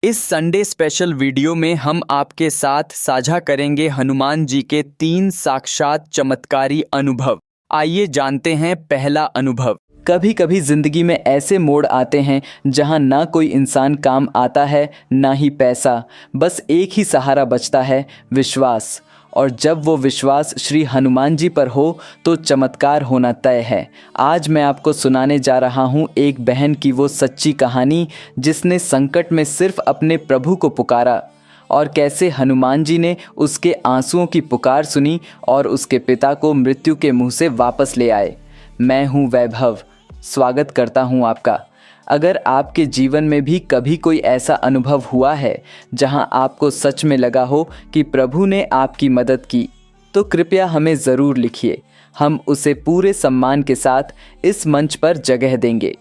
इस Sunday special video में हम आपके साथ साझा करेंगे हनुमान जी के 3 साक्षात चमत्कारी अनुभव। आइए जानते हैं पहला अनुभव। कभी कभी जिंदगी में ऐसे मोड़ आते हैं जहां ना कोई इंसान काम आता है ना ही पैसा, बस एक ही सहारा बचता है, विश्वास। और जब वो विश्वास श्री हनुमान जी पर हो तो चमत्कार होना तय है। आज मैं आपको सुनाने जा रहा हूँ एक बहन की वो सच्ची कहानी जिसने संकट में सिर्फ अपने प्रभु को पुकारा और कैसे हनुमान जी ने उसके आंसुओं की पुकार सुनी और उसके पिता को मृत्यु के मुंह से वापस ले आए। मैं हूँ वैभव, स्वागत करता हूँ आपका। अगर आपके जीवन में भी कभी कोई ऐसा अनुभव हुआ है जहां आपको सच में लगा हो कि प्रभु ने आपकी मदद की, तो कृपया हमें ज़रूर लिखिए। हम उसे पूरे सम्मान के साथ इस मंच पर जगह देंगे।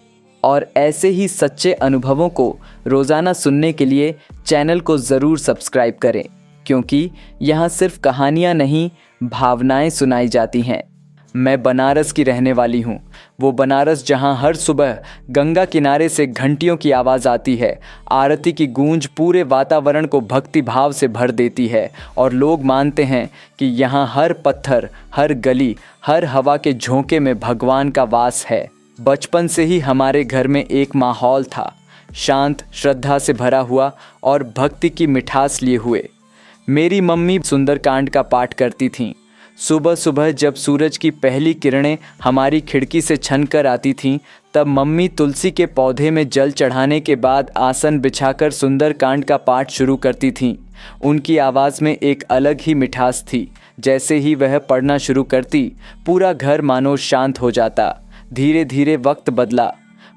और ऐसे ही सच्चे अनुभवों को रोज़ाना सुनने के लिए चैनल को ज़रूर सब्सक्राइब करें, क्योंकि यहाँ सिर्फ कहानियाँ नहीं, भावनाएं सुनाई जाती हैं। मैं बनारस की रहने वाली हूँ, वो बनारस जहाँ हर सुबह गंगा किनारे से घंटियों की आवाज़ आती है, आरती की गूंज पूरे वातावरण को भक्ति भाव से भर देती है और लोग मानते हैं कि यहाँ हर पत्थर, हर गली, हर हवा के झोंके में भगवान का वास है। बचपन से ही हमारे घर में एक माहौल था, शांत, श्रद्धा से भरा हुआ और भक्ति की मिठास लिए हुए। मेरी मम्मी सुंदरकांड का पाठ करती थीं। सुबह सुबह जब सूरज की पहली किरणें हमारी खिड़की से छनकर आती थीं, तब मम्मी तुलसी के पौधे में जल चढ़ाने के बाद आसन बिछाकर सुंदरकांड का पाठ शुरू करती थीं। उनकी आवाज़ में एक अलग ही मिठास थी। जैसे ही वह पढ़ना शुरू करती, पूरा घर मानो शांत हो जाता। धीरे धीरे वक्त बदला।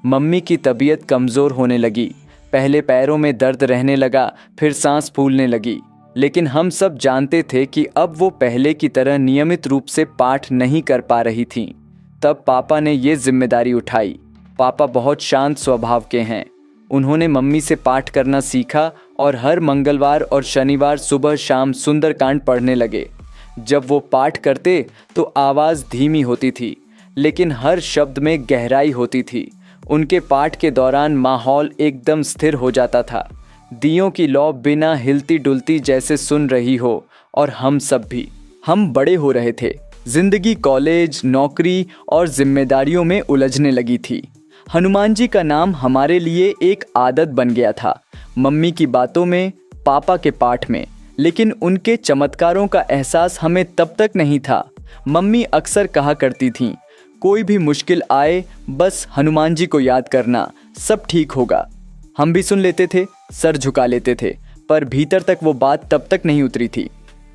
मम्मी की तबीयत कमज़ोर होने लगी। पहले पैरों में दर्द रहने लगा, फिर सांस फूलने लगी। लेकिन हम सब जानते थे कि अब वो पहले की तरह नियमित रूप से पाठ नहीं कर पा रही थीं। तब पापा ने ये जिम्मेदारी उठाई। पापा बहुत शांत स्वभाव के हैं। उन्होंने मम्मी से पाठ करना सीखा और हर मंगलवार और शनिवार सुबह शाम सुंदरकांड पढ़ने लगे। जब वो पाठ करते तो आवाज़ धीमी होती थी, लेकिन हर शब्द में गहराई होती थी। उनके पाठ के दौरान माहौल एकदम स्थिर हो जाता था। दियों की लौ बिना हिलती डुलती जैसे सुन रही हो। और हम सब भी, हम बड़े हो रहे थे। जिंदगी कॉलेज, नौकरी और जिम्मेदारियों में उलझने लगी थी। हनुमान जी का नाम हमारे लिए एक आदत बन गया था, मम्मी की बातों में, पापा के पाठ में। लेकिन उनके चमत्कारों का एहसास हमें तब तक नहीं था। मम्मी अक्सर कहा करती थीं, कोई भी मुश्किल आए बस हनुमान जी को याद करना, सब ठीक होगा। हम भी सुन लेते थे, सर झुका लेते थे, पर भीतर तक वो बात तब तक नहीं उतरी थी।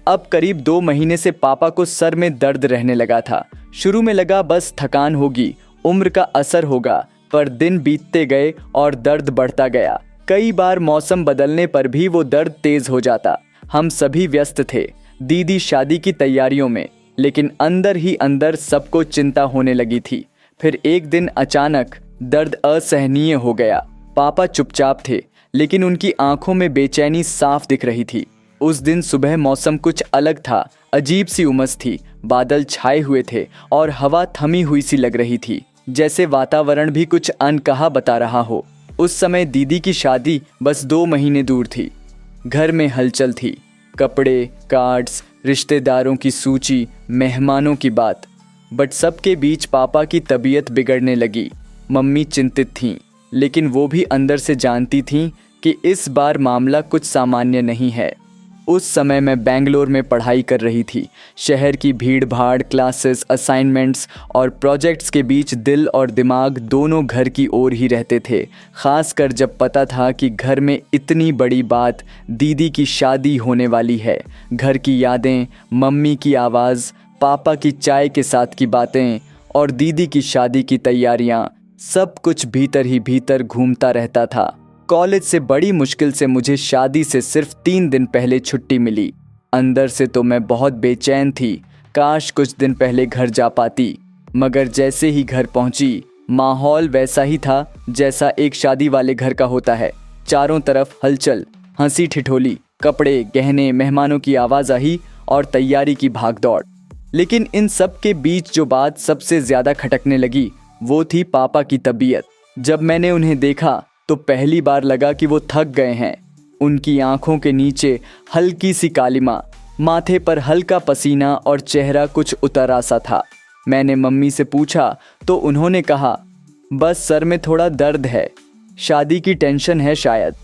अब करीब 2 महीने से पापा को सर में दर्द रहने लगा था। शुरू में लगा बस थकान होगी, उम्र का असर होगा, पर दिन बीतते गए और दर्द बढ़ता गया। कई बार मौसम बदलने पर भी वो दर्द तेज हो जाता। हम सभी व्यस्त थे, दीदी शादी की तैयारियों में, लेकिन अंदर ही अंदर सबको चिंता होने लगी थी। फिर एक दिन अचानक दर्द असहनीय हो गया। पापा चुपचाप थे, लेकिन उनकी आंखों में बेचैनी साफ दिख रही थी। उस दिन सुबह मौसम कुछ अलग था, अजीब सी उमस थी, बादल छाए हुए थे और हवा थमी हुई सी लग रही थी, जैसे वातावरण भी कुछ अनकहा बता रहा हो। उस समय दीदी की शादी बस 2 महीने दूर थी। घर में हलचल थी, कपड़े, कार्ड्स, रिश्तेदारों की सूची, मेहमानों की बात। बट सबके बीच पापा की तबीयत बिगड़ने लगी। मम्मी चिंतित थीं, लेकिन वो भी अंदर से जानती थीं कि इस बार मामला कुछ सामान्य नहीं है। उस समय मैं बेंगलोर में पढ़ाई कर रही थी। शहर की भीड़ भाड़, क्लासेस, असाइनमेंट्स और प्रोजेक्ट्स के बीच दिल और दिमाग दोनों घर की ओर ही रहते थे। ख़ासकर जब पता था कि घर में इतनी बड़ी बात, दीदी की शादी होने वाली है। घर की यादें, मम्मी की आवाज़, पापा की चाय के साथ की बातें और दीदी की शादी की तैयारियाँ, सब कुछ भीतर ही भीतर घूमता रहता था। कॉलेज से बड़ी मुश्किल से मुझे शादी से सिर्फ 3 दिन पहले छुट्टी मिली। अंदर से तो मैं बहुत बेचैन थी, काश कुछ दिन पहले घर जा पाती। मगर जैसे ही घर पहुंची, माहौल वैसा ही था जैसा एक शादी वाले घर का होता है। चारों तरफ हलचल, हंसी ठिठोली, कपड़े, गहने, मेहमानों की आवाजाही और तैयारी की भागदौड़। लेकिन इन सब के बीच जो बात सबसे ज़्यादा खटकने लगी वो थी पापा की तबीयत। जब मैंने उन्हें देखा तो पहली बार लगा कि वो थक गए हैं। उनकी आंखों के नीचे हल्की सी कालिमा, माथे पर हल्का पसीना और चेहरा कुछ उतरा सा था। मैंने मम्मी से पूछा तो उन्होंने कहा, बस सर में थोड़ा दर्द है, शादी की टेंशन है शायद।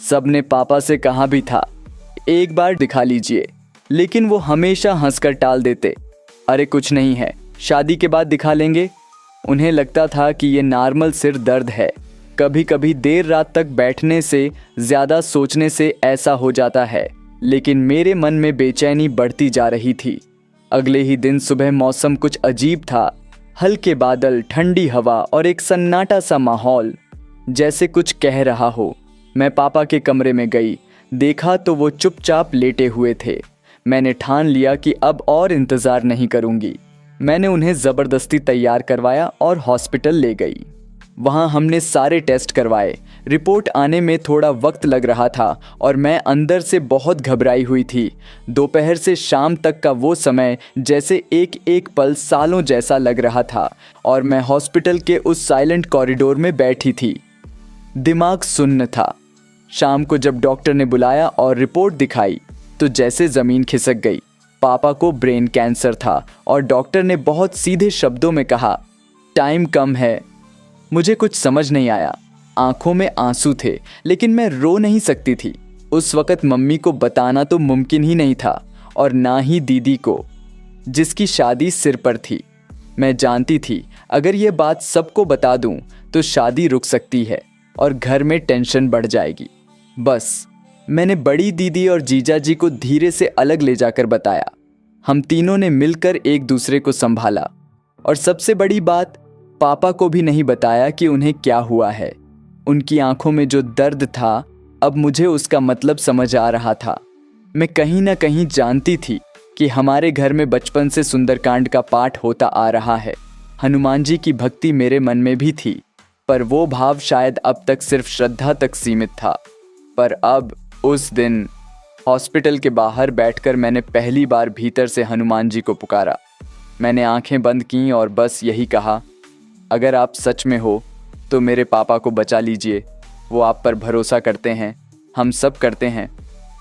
सबने पापा से कहा भी था, एक बार दिखा लीजिए, लेकिन वो हमेशा हंसकर टाल देते, अरे कुछ नहीं है, शादी के बाद दिखा लेंगे। उन्हें लगता था कि ये नॉर्मल सिर दर्द है। कभी कभी देर रात तक बैठने से, ज़्यादा सोचने से ऐसा हो जाता है, लेकिन मेरे मन में बेचैनी बढ़ती जा रही थी। अगले ही दिन सुबह मौसम कुछ अजीब था, हल्के बादल, ठंडी हवा और एक सन्नाटा सा माहौल, जैसे कुछ कह रहा हो। मैं पापा के कमरे में गई, देखा तो वो चुपचाप लेटे हुए थे। मैंने ठान लिया कि अब और इंतज़ार नहीं करूँगी। मैंने उन्हें ज़बरदस्ती तैयार करवाया और हॉस्पिटल ले गई। वहाँ हमने सारे टेस्ट करवाए। रिपोर्ट आने में थोड़ा वक्त लग रहा था और मैं अंदर से बहुत घबराई हुई थी। दोपहर से शाम तक का वो समय जैसे एक एक पल सालों जैसा लग रहा था और मैं हॉस्पिटल के उस साइलेंट कॉरिडोर में बैठी थी। दिमाग सुन्न था। शाम को जब डॉक्टर ने बुलाया और रिपोर्ट दिखाई तो जैसे ज़मीन खिसक गई। पापा को ब्रेन कैंसर था और डॉक्टर ने बहुत सीधे शब्दों में कहा, टाइम कम है। मुझे कुछ समझ नहीं आया। आंखों में आंसू थे, लेकिन मैं रो नहीं सकती थी। उस वक़्त मम्मी को बताना तो मुमकिन ही नहीं था और ना ही दीदी को, जिसकी शादी सिर पर थी। मैं जानती थी अगर ये बात सबको बता दूं तो शादी रुक सकती है और घर में टेंशन बढ़ जाएगी। बस मैंने बड़ी दीदी और जीजा जी को धीरे से अलग ले जाकर बताया। हम तीनों ने मिलकर एक दूसरे को संभाला और सबसे बड़ी बात, पापा को भी नहीं बताया कि उन्हें क्या हुआ है। उनकी आंखों में जो दर्द था, अब मुझे उसका मतलब समझ आ रहा था। मैं कहीं ना कहीं जानती थी कि हमारे घर में बचपन से सुंदरकांड का पाठ होता आ रहा है। हनुमान जी की भक्ति मेरे मन में भी थी, पर वो भाव शायद अब तक सिर्फ श्रद्धा तक सीमित था। पर अब उस दिन हॉस्पिटल के बाहर बैठकर मैंने पहली बार भीतर से हनुमान जी को पुकारा। मैंने आंखें बंद की और बस यही कहा, अगर आप सच में हो तो मेरे पापा को बचा लीजिए। वो आप पर भरोसा करते हैं, हम सब करते हैं,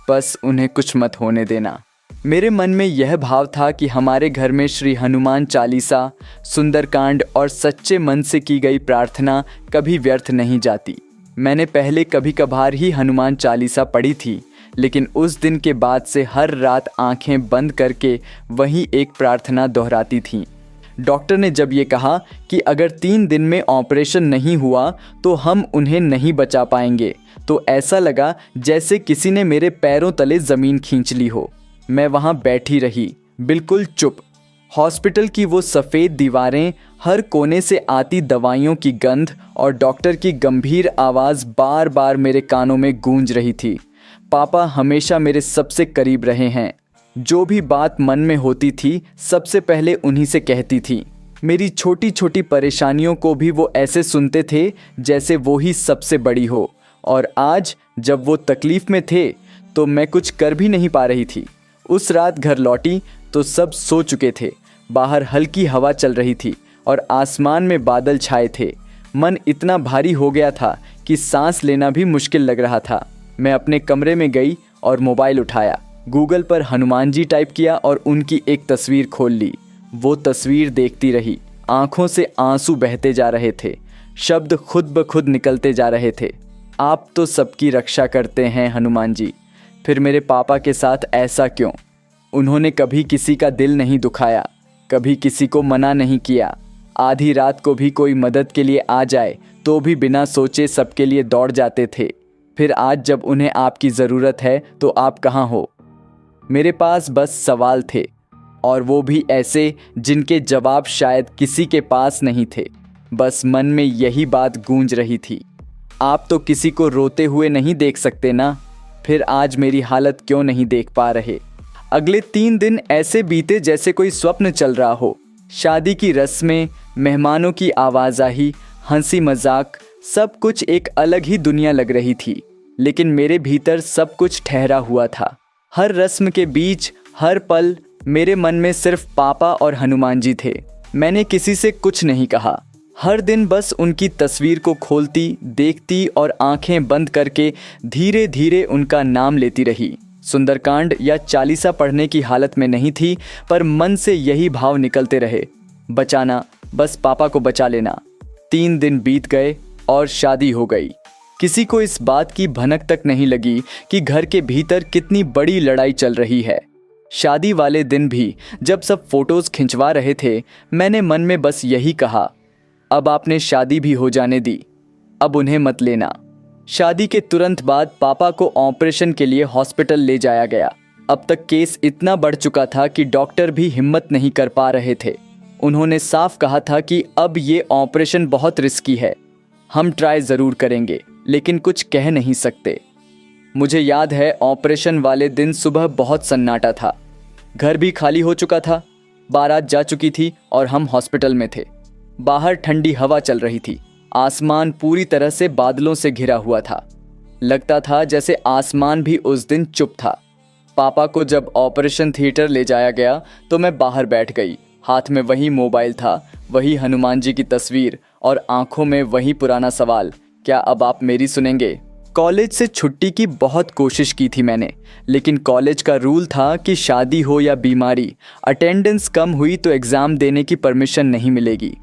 बस उन्हें कुछ मत होने देना। मेरे मन में यह भाव था कि हमारे घर में श्री हनुमान चालीसा, सुंदरकांड और सच्चे मन से की गई प्रार्थना कभी व्यर्थ नहीं जाती। मैंने पहले कभी कभार ही हनुमान चालीसा पढ़ी थी, लेकिन उस दिन के बाद से हर रात आंखें बंद करके वही एक प्रार्थना दोहराती थी। डॉक्टर ने जब ये कहा कि अगर 3 दिन में ऑपरेशन नहीं हुआ तो हम उन्हें नहीं बचा पाएंगे, तो ऐसा लगा जैसे किसी ने मेरे पैरों तले ज़मीन खींच ली हो। मैं वहाँ बैठी रही, बिल्कुल चुप। हॉस्पिटल की वो सफ़ेद दीवारें, हर कोने से आती दवाइयों की गंध और डॉक्टर की गंभीर आवाज़ बार बार मेरे कानों में गूंज रही थी। पापा हमेशा मेरे सबसे करीब रहे हैं। जो भी बात मन में होती थी सबसे पहले उन्हीं से कहती थी। मेरी छोटी छोटी परेशानियों को भी वो ऐसे सुनते थे जैसे वो ही सबसे बड़ी हो। और आज जब वो तकलीफ़ में थे तो मैं कुछ कर भी नहीं पा रही थी। उस रात घर लौटी तो सब सो चुके थे। बाहर हल्की हवा चल रही थी और आसमान में बादल छाए थे। मन इतना भारी हो गया था कि सांस लेना भी मुश्किल लग रहा था। मैं अपने कमरे में गई और मोबाइल उठाया, गूगल पर हनुमान जी टाइप किया और उनकी एक तस्वीर खोल ली। वो तस्वीर देखती रही, आंखों से आंसू बहते जा रहे थे, शब्द खुद ब खुद निकलते जा रहे थे, आप तो सबकी रक्षा करते हैं हनुमान जी। फिर मेरे पापा के साथ ऐसा क्यों? उन्होंने कभी किसी का दिल नहीं दुखाया, कभी किसी को मना नहीं किया। आधी रात को भी कोई मदद के लिए आ जाए तो भी बिना सोचे सबके लिए दौड़ जाते थे। फिर आज जब उन्हें आपकी ज़रूरत है तो आप कहाँ हो? मेरे पास बस सवाल थे, और वो भी ऐसे जिनके जवाब शायद किसी के पास नहीं थे। बस मन में यही बात गूंज रही थी, आप तो किसी को रोते हुए नहीं देख सकते ना, फिर आज मेरी हालत क्यों नहीं देख पा रहे? अगले 3 दिन ऐसे बीते जैसे कोई स्वप्न चल रहा हो। शादी की रस्में, मेहमानों की आवाजाही, हंसी मजाक, सब कुछ एक अलग ही दुनिया लग रही थी। लेकिन मेरे भीतर सब कुछ ठहरा हुआ था। हर रस्म के बीच, हर पल मेरे मन में सिर्फ पापा और हनुमान जी थे। मैंने किसी से कुछ नहीं कहा, हर दिन बस उनकी तस्वीर को खोलती, देखती और आंखें बंद करके धीरे धीरे उनका नाम लेती रही। सुंदरकांड या चालीसा पढ़ने की हालत में नहीं थी, पर मन से यही भाव निकलते रहे, बचाना, बस पापा को बचा लेना। 3 दिन बीत गए और शादी हो गई। किसी को इस बात की भनक तक नहीं लगी कि घर के भीतर कितनी बड़ी लड़ाई चल रही है। शादी वाले दिन भी जब सब फोटोज खिंचवा रहे थे, मैंने मन में बस यही कहा, अब आपने शादी भी हो जाने दी, अब उन्हें मत लेना। शादी के तुरंत बाद पापा को ऑपरेशन के लिए हॉस्पिटल ले जाया गया। अब तक केस इतना बढ़ चुका था कि डॉक्टर भी हिम्मत नहीं कर पा रहे थे। उन्होंने साफ कहा था कि अब ये ऑपरेशन बहुत रिस्की है, हम ट्राई ज़रूर करेंगे लेकिन कुछ कह नहीं सकते। मुझे याद है ऑपरेशन वाले दिन सुबह बहुत सन्नाटा था। घर भी खाली हो चुका था, बारात जा चुकी थी और हम हॉस्पिटल में थे। बाहर ठंडी हवा चल रही थी, आसमान पूरी तरह से बादलों से घिरा हुआ था। लगता था जैसे आसमान भी उस दिन चुप था। पापा को जब ऑपरेशन थिएटर ले जाया गया तो मैं बाहर बैठ गई। हाथ में वही मोबाइल था, वही हनुमान जी की तस्वीर और आंखों में वही पुराना सवाल, क्या अब आप मेरी सुनेंगे? कॉलेज से छुट्टी की बहुत कोशिश की थी मैंने, लेकिन कॉलेज का रूल था कि शादी हो या बीमारी, अटेंडेंस कम हुई तो एग्ज़ाम देने की परमिशन नहीं मिलेगी।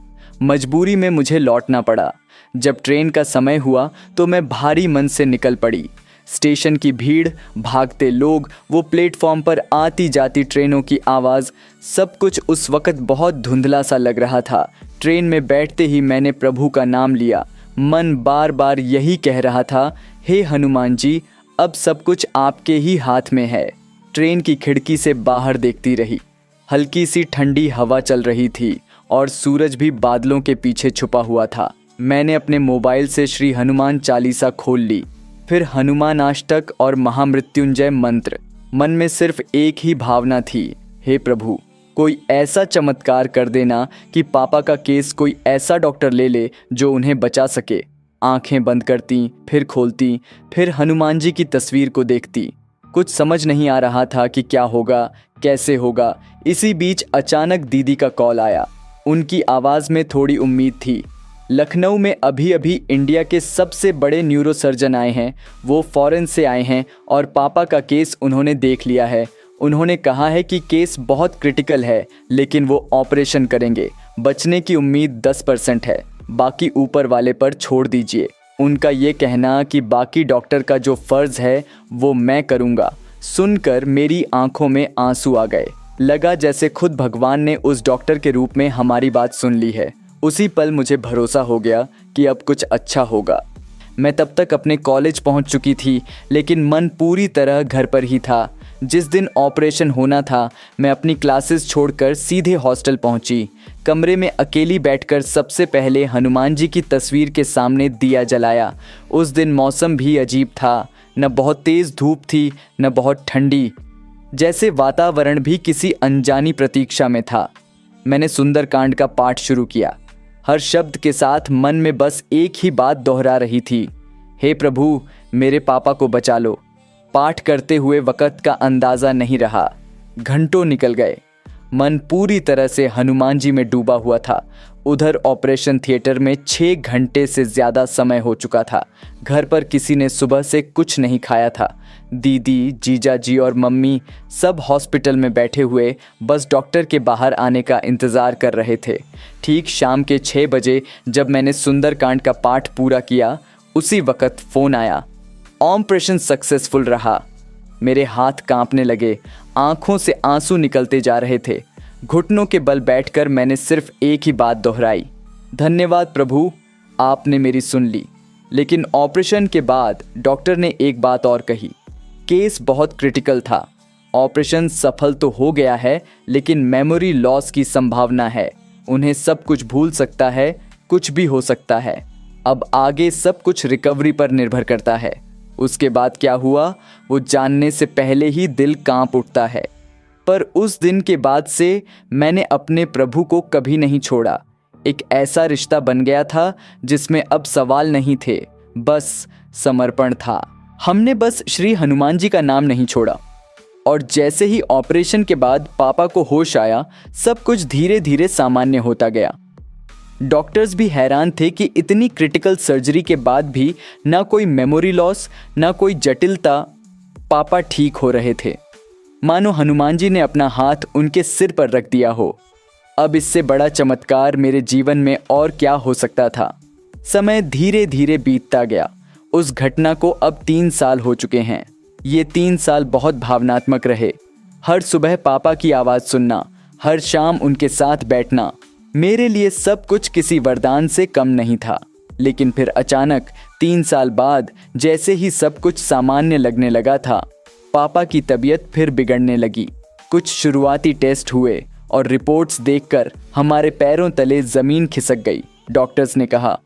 मजबूरी में मुझे लौटना पड़ा। जब ट्रेन का समय हुआ तो मैं भारी मन से निकल पड़ी। स्टेशन की भीड़, भागते लोग, वो प्लेटफॉर्म पर आती जाती ट्रेनों की आवाज़, सब कुछ उस वक़्त बहुत धुंधला सा लग रहा था। ट्रेन में बैठते ही मैंने प्रभु का नाम लिया। मन बार बार यही कह रहा था, हे हनुमान जी, अब सब कुछ आपके ही हाथ में है। ट्रेन की खिड़की से बाहर देखती रही। हल्की सी ठंडी हवा चल रही थी और सूरज भी बादलों के पीछे छुपा हुआ था। मैंने अपने मोबाइल से श्री हनुमान चालीसा खोल ली, फिर हनुमान अष्टक और महामृत्युंजय मंत्र। मन में सिर्फ एक ही भावना थी, हे प्रभु, कोई ऐसा चमत्कार कर देना कि पापा का केस कोई ऐसा डॉक्टर ले ले जो उन्हें बचा सके। आंखें बंद करती, फिर खोलती, फिर हनुमान जी की तस्वीर को देखती। कुछ समझ नहीं आ रहा था कि क्या होगा, कैसे होगा। इसी बीच अचानक दीदी का कॉल आया। उनकी आवाज़ में थोड़ी उम्मीद थी। लखनऊ में अभी अभी इंडिया के सबसे बड़े न्यूरोसर्जन आए हैं, वो फॉरेन से आए हैं और पापा का केस उन्होंने देख लिया है। उन्होंने कहा है कि केस बहुत क्रिटिकल है, लेकिन वो ऑपरेशन करेंगे। बचने की उम्मीद 10% है, बाकी ऊपर वाले पर छोड़ दीजिए। उनका ये कहना कि बाकी डॉक्टर का जो फ़र्ज़ है वो मैं करूँगा, सुनकर मेरी आंखों में आंसू आ गए। लगा जैसे खुद भगवान ने उस डॉक्टर के रूप में हमारी बात सुन ली है। उसी पल मुझे भरोसा हो गया कि अब कुछ अच्छा होगा। मैं तब तक अपने कॉलेज पहुंच चुकी थी, लेकिन मन पूरी तरह घर पर ही था। जिस दिन ऑपरेशन होना था, मैं अपनी क्लासेस छोड़कर सीधे हॉस्टल पहुंची। कमरे में अकेली बैठकर सबसे पहले हनुमान जी की तस्वीर के सामने दिया जलाया। उस दिन मौसम भी अजीब था, न बहुत तेज़ धूप थी, न बहुत ठंडी, जैसे वातावरण भी किसी अनजानी प्रतीक्षा में था। मैंने सुंदरकांड का पाठ शुरू किया। हर शब्द के साथ मन में बस एक ही बात दोहरा रही थी, हे प्रभु, मेरे पापा को बचा लो। पाठ करते हुए वक़्त का अंदाज़ा नहीं रहा। घंटों निकल गए। मन पूरी तरह से हनुमान जी में डूबा हुआ था। उधर ऑपरेशन थिएटर में 6 घंटे से ज़्यादा समय हो चुका था। घर पर किसी ने सुबह से कुछ नहीं खाया था। दीदी, जीजा जी और मम्मी सब हॉस्पिटल में बैठे हुए बस डॉक्टर के बाहर आने का इंतज़ार कर रहे थे। ठीक शाम के 6 बजे जब मैंने सुंदरकांड का पाठ पूरा किया, उसी वक़्त फ़ोन आया। ऑपरेशन सक्सेसफुल रहा। मेरे हाथ कांपने लगे, आंखों से आंसू निकलते जा रहे थे। घुटनों के बल बैठकर मैंने सिर्फ एक ही बात दोहराई, धन्यवाद प्रभु, आपने मेरी सुन ली। लेकिन ऑपरेशन के बाद डॉक्टर ने एक बात और कही, केस बहुत क्रिटिकल था। ऑपरेशन सफल तो हो गया है, लेकिन मेमोरी लॉस की संभावना है। उन्हें सब कुछ भूल सकता है, कुछ भी हो सकता है। अब आगे सब कुछ रिकवरी पर निर्भर करता है। उसके बाद क्या हुआ वो जानने से पहले ही दिल कांप उठता है। पर उस दिन के बाद से मैंने अपने प्रभु को कभी नहीं छोड़ा। एक ऐसा रिश्ता बन गया था जिसमें अब सवाल नहीं थे, बस समर्पण था। हमने बस श्री हनुमान जी का नाम नहीं छोड़ा। और जैसे ही ऑपरेशन के बाद पापा को होश आया, सब कुछ धीरे धीरे सामान्य होता गया। डॉक्टर्स भी हैरान थे कि इतनी क्रिटिकल सर्जरी के बाद भी ना कोई मेमोरी लॉस, ना कोई जटिलता, पापा ठीक हो रहे थे। मानो हनुमान जी ने अपना हाथ उनके सिर पर रख दिया हो। अब इससे बड़ा चमत्कार मेरे जीवन में और क्या हो सकता था। समय धीरे धीरे बीतता गया। उस घटना को अब 3 साल हो चुके हैं। ये 3 साल बहुत भावनात्मक रहे। हर सुबह पापा की आवाज़ सुनना, हर शाम उनके साथ बैठना, मेरे लिए सब कुछ किसी वरदान से कम नहीं था। लेकिन फिर अचानक 3 साल बाद जैसे ही सब कुछ सामान्य लगने लगा था, पापा की तबीयत फिर बिगड़ने लगी। कुछ शुरुआती टेस्ट हुए और रिपोर्ट्स देखकर हमारे पैरों तले ज़मीन खिसक गई। डॉक्टर्स ने कहा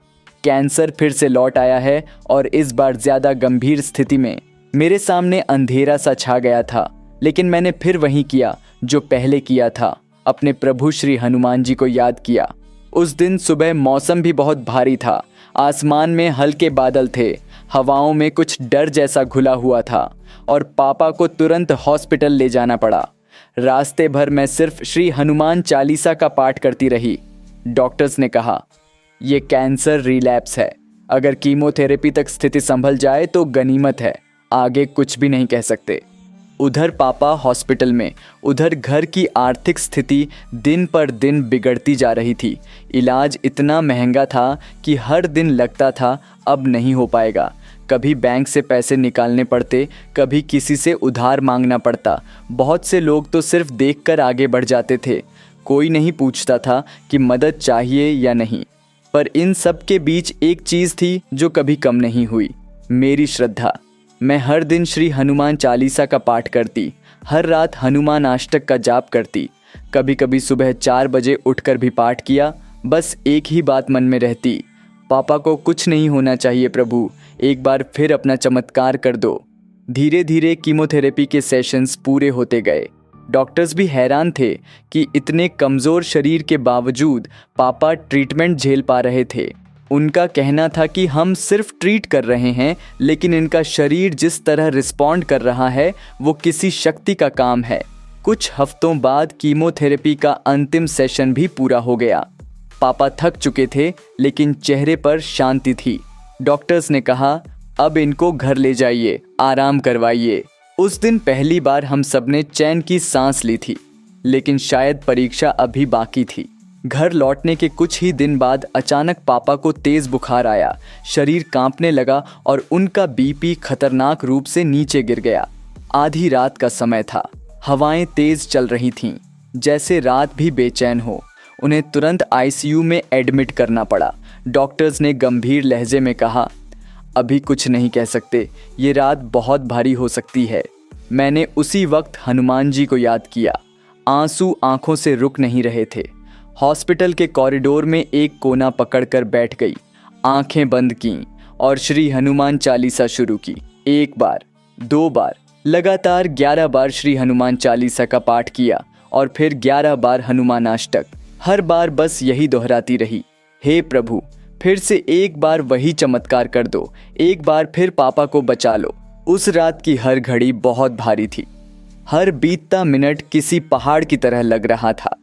कैंसर फिर से लौट आया है और इस बार ज़्यादा गंभीर स्थिति में। मेरे सामने अंधेरा सा छा गया था, लेकिन मैंने फिर वही किया जो पहले किया था, अपने प्रभु श्री हनुमान जी को याद किया। उस दिन सुबह मौसम भी बहुत भारी था। आसमान में हल्के बादल थे, हवाओं में कुछ डर जैसा घुला हुआ था और पापा को तुरंत हॉस्पिटल ले जाना पड़ा। रास्ते भर मैं सिर्फ श्री हनुमान चालीसा का पाठ करती रही। डॉक्टर्स ने कहा ये कैंसर रिलैप्स है। अगर कीमोथेरेपी तक स्थिति संभल जाए तो गनीमत है, आगे कुछ भी नहीं कह सकते। उधर पापा हॉस्पिटल में, उधर घर की आर्थिक स्थिति दिन पर दिन बिगड़ती जा रही थी। इलाज इतना महंगा था कि हर दिन लगता था अब नहीं हो पाएगा। कभी बैंक से पैसे निकालने पड़ते, कभी किसी से उधार मांगना पड़ता। बहुत से लोग तो सिर्फ देखकर आगे बढ़ जाते थे। कोई नहीं पूछता था कि मदद चाहिए या नहीं। पर इन सब के बीच एक चीज़ थी जो कभी कम नहीं हुई, मेरी श्रद्धा। मैं हर दिन श्री हनुमान चालीसा का पाठ करती, हर रात हनुमान अष्टक का जाप करती। कभी कभी सुबह 4 बजे उठकर भी पाठ किया। बस एक ही बात मन में रहती, पापा को कुछ नहीं होना चाहिए प्रभु, एक बार फिर अपना चमत्कार कर दो। धीरे धीरे कीमोथेरेपी के सेशंस पूरे होते गए। डॉक्टर्स भी हैरान थे कि इतने कमज़ोर शरीर के बावजूद पापा ट्रीटमेंट झेल पा रहे थे। उनका कहना था कि हम सिर्फ ट्रीट कर रहे हैं, लेकिन इनका शरीर जिस तरह रिस्पॉन्ड कर रहा है वो किसी शक्ति का काम है। कुछ हफ्तों बाद कीमोथेरेपी का अंतिम सेशन भी पूरा हो गया। पापा थक चुके थे, लेकिन चेहरे पर शांति थी। डॉक्टर्स ने कहा अब इनको घर ले जाइए, आराम करवाइए। उस दिन पहली बार हम सबने चैन की सांस ली थी, लेकिन शायद परीक्षा अभी बाकी थी। घर लौटने के कुछ ही दिन बाद अचानक पापा को तेज बुखार आया, शरीर कांपने लगा और उनका बीपी खतरनाक रूप से नीचे गिर गया। आधी रात का समय था, हवाएं तेज चल रही थीं, जैसे रात भी बेचैन हो। उन्हें तुरंत आईसीयू में एडमिट करना पड़ा। डॉक्टर्स ने गंभीर लहजे में कहा अभी कुछ नहीं कह सकते, ये रात बहुत भारी हो सकती है। मैंने उसी वक्त हनुमान जी को याद किया। आंसू आंखों से रुक नहीं रहे थे। हॉस्पिटल के कॉरिडोर में एक कोना पकड़कर बैठ गई, आंखें बंद कीं और श्री हनुमान चालीसा शुरू की। 1 बार, 2 बार, लगातार 11 बार श्री हनुमान चालीसा का पाठ किया और फिर 11 बार हनुमान अष्टक। हर बार बस यही दोहराती रही, हे प्रभु फिर से एक बार वही चमत्कार कर दो, एक बार फिर पापा को बचा लो। उस रात की हर घड़ी बहुत भारी थी। हर बीतता मिनट किसी पहाड़ की तरह लग रहा था,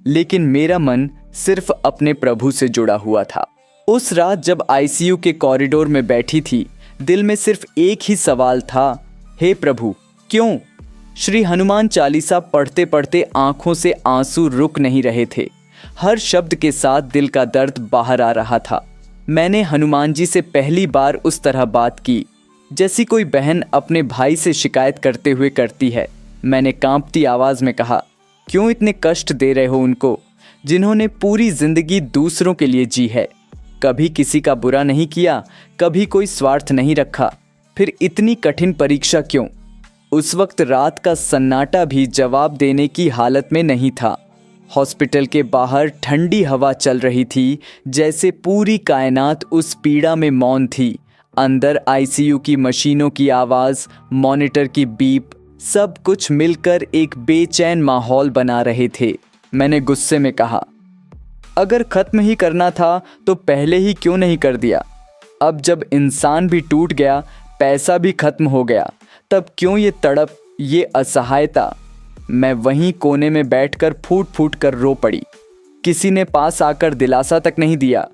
लेकिन मेरा मन सिर्फ अपने प्रभु से जुड़ा हुआ था। उस रात जब आईसीयू के कॉरिडोर में बैठी थी, दिल में सिर्फ एक ही सवाल था, हे प्रभु क्यों? श्री हनुमान चालीसा पढ़ते पढ़ते आंखों से आंसू रुक नहीं रहे थे। हर शब्द के साथ दिल का दर्द बाहर आ रहा था। मैंने हनुमान जी से पहली बार उस तरह बात की जैसी कोई बहन अपने भाई से शिकायत करते हुए करती है। मैंने कांपती आवाज़ में कहा, क्यों इतने कष्ट दे रहे हो उनको, जिन्होंने पूरी जिंदगी दूसरों के लिए जी है, कभी किसी का बुरा नहीं किया, कभी कोई स्वार्थ नहीं रखा, फिर इतनी कठिन परीक्षा क्यों? उस वक्त रात का सन्नाटा भी जवाब देने की हालत में नहीं था। हॉस्पिटल के बाहर ठंडी हवा चल रही थी, जैसे पूरी कायनात उस पीड़ा में मौन थी। अंदर आईसीयू की मशीनों की आवाज़, मॉनिटर की बीप, सब कुछ मिलकर एक बेचैन माहौल बना रहे थे। मैंने गुस्से में कहा, अगर ख़त्म ही करना था तो पहले ही क्यों नहीं कर दिया? अब जब इंसान भी टूट गया, पैसा भी खत्म हो गया, तब क्यों ये तड़प, ये असहायता? मैं वहीं कोने में बैठकर फूट फूट कर रो पड़ी। किसी ने पास आकर दिलासा तक नहीं दिया।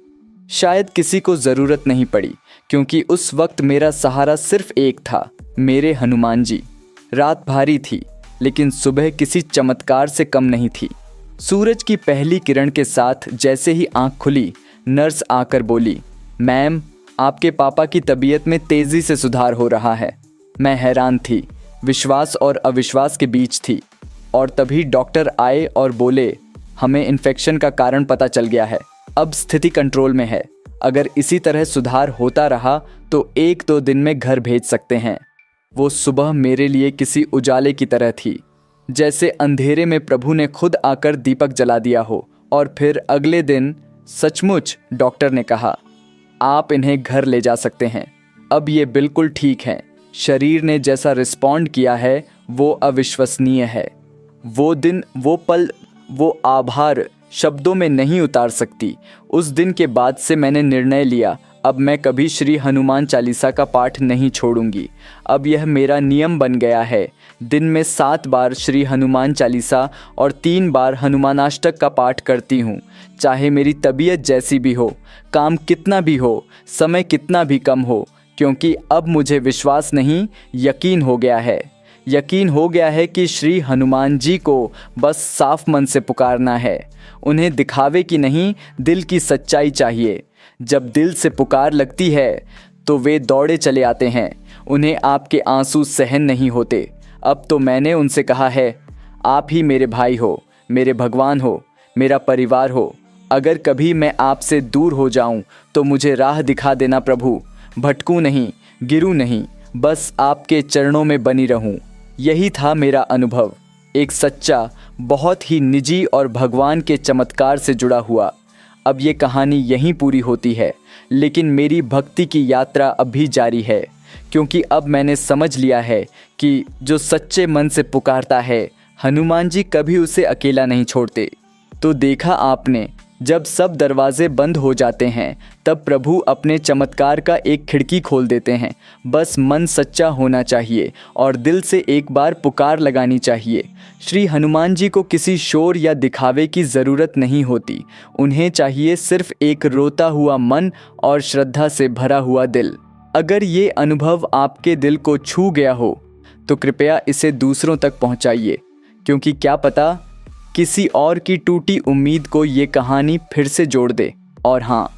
शायद किसी को ज़रूरत नहीं पड़ी, क्योंकि उस वक्त मेरा सहारा सिर्फ एक था, मेरे हनुमान जी। रात भारी थी, लेकिन सुबह किसी चमत्कार से कम नहीं थी। सूरज की पहली किरण के साथ जैसे ही आंख खुली, नर्स आकर बोली, मैम, आपके पापा की तबीयत में तेज़ी से सुधार हो रहा है। मैं हैरान थी, विश्वास और अविश्वास के बीच थी। और तभी डॉक्टर आए और बोले, हमें इन्फेक्शन का कारण पता चल गया है, अब स्थिति कंट्रोल में है। अगर इसी तरह सुधार होता रहा तो 1-2 दिन में घर भेज सकते हैं। वो सुबह मेरे लिए किसी उजाले की तरह थी, जैसे अंधेरे में प्रभु ने खुद आकर दीपक जला दिया हो। और फिर अगले दिन सचमुच डॉक्टर ने कहा, आप इन्हें घर ले जा सकते हैं, अब ये बिल्कुल ठीक हैं। शरीर ने जैसा रिस्पॉन्ड किया है वो अविश्वसनीय है। वो दिन, वो पल, वो आभार शब्दों में नहीं उतार सकती। उस दिन के बाद से मैंने निर्णय लिया, अब मैं कभी श्री हनुमान चालीसा का पाठ नहीं छोड़ूंगी। अब यह मेरा नियम बन गया है। दिन में 7 बार श्री हनुमान चालीसा और 3 बार हनुमानाष्टक का पाठ करती हूँ, चाहे मेरी तबीयत जैसी भी हो, काम कितना भी हो, समय कितना भी कम हो, क्योंकि अब मुझे विश्वास नहीं, यकीन हो गया है। यकीन हो गया है कि श्री हनुमान जी को बस साफ मन से पुकारना है। उन्हें दिखावे की नहीं, दिल की सच्चाई चाहिए। जब दिल से पुकार लगती है तो वे दौड़े चले आते हैं। उन्हें आपके आंसू सहन नहीं होते। अब तो मैंने उनसे कहा है, आप ही मेरे भाई हो, मेरे भगवान हो, मेरा परिवार हो। अगर कभी मैं आपसे दूर हो जाऊं तो मुझे राह दिखा देना प्रभु। भटकूं नहीं, गिरूं नहीं, बस आपके चरणों में बनी रहूं। यही था मेरा अनुभव, एक सच्चा, बहुत ही निजी और भगवान के चमत्कार से जुड़ा हुआ। अब ये कहानी यहीं पूरी होती है, लेकिन मेरी भक्ति की यात्रा अब भी जारी है, क्योंकि अब मैंने समझ लिया है कि जो सच्चे मन से पुकारता है, हनुमान जी कभी उसे अकेला नहीं छोड़ते। तो देखा आपने, जब सब दरवाजे बंद हो जाते हैं तब प्रभु अपने चमत्कार का एक खिड़की खोल देते हैं। बस मन सच्चा होना चाहिए और दिल से एक बार पुकार लगानी चाहिए। श्री हनुमान जी को किसी शोर या दिखावे की ज़रूरत नहीं होती। उन्हें चाहिए सिर्फ एक रोता हुआ मन और श्रद्धा से भरा हुआ दिल। अगर ये अनुभव आपके दिल को छू गया हो तो कृपया इसे दूसरों तक पहुंचाइए, क्योंकि क्या पता किसी और की टूटी उम्मीद को ये कहानी फिर से जोड़ दे। और हाँ,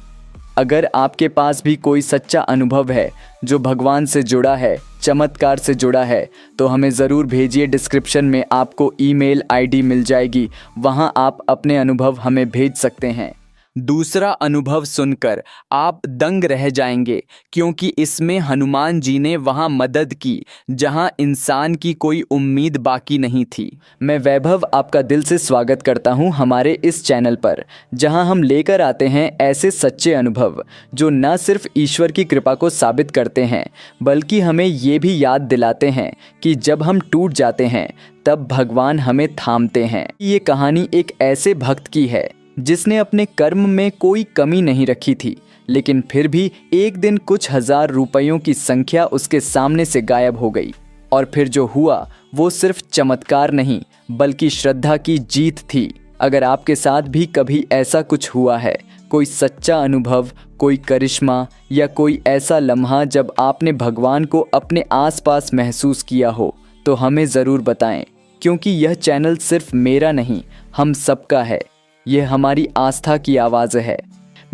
अगर आपके पास भी कोई सच्चा अनुभव है जो भगवान से जुड़ा है, चमत्कार से जुड़ा है, तो हमें ज़रूर भेजिए। डिस्क्रिप्शन में आपको ईमेल आईडी मिल जाएगी, वहाँ आप अपने अनुभव हमें भेज सकते हैं। दूसरा अनुभव सुनकर आप दंग रह जाएंगे, क्योंकि इसमें हनुमान जी ने वहाँ मदद की जहाँ इंसान की कोई उम्मीद बाकी नहीं थी। मैं वैभव आपका दिल से स्वागत करता हूँ हमारे इस चैनल पर, जहाँ हम लेकर आते हैं ऐसे सच्चे अनुभव जो न सिर्फ ईश्वर की कृपा को साबित करते हैं, बल्कि हमें ये भी याद दिलाते हैं कि जब हम टूट जाते हैं तब भगवान हमें थामते हैं। ये कहानी एक ऐसे भक्त की है जिसने अपने कर्म में कोई कमी नहीं रखी थी, लेकिन फिर भी एक दिन कुछ हजार रुपयों की संख्या उसके सामने से गायब हो गई। और फिर जो हुआ वो सिर्फ चमत्कार नहीं, बल्कि श्रद्धा की जीत थी। अगर आपके साथ भी कभी ऐसा कुछ हुआ है, कोई सच्चा अनुभव, कोई करिश्मा या कोई ऐसा लम्हा जब आपने भगवान को अपने आसपास महसूस किया हो, तो हमें ज़रूर बताएं, क्योंकि यह चैनल सिर्फ मेरा नहीं, हम सबका है। ये हमारी आस्था की आवाज़ है।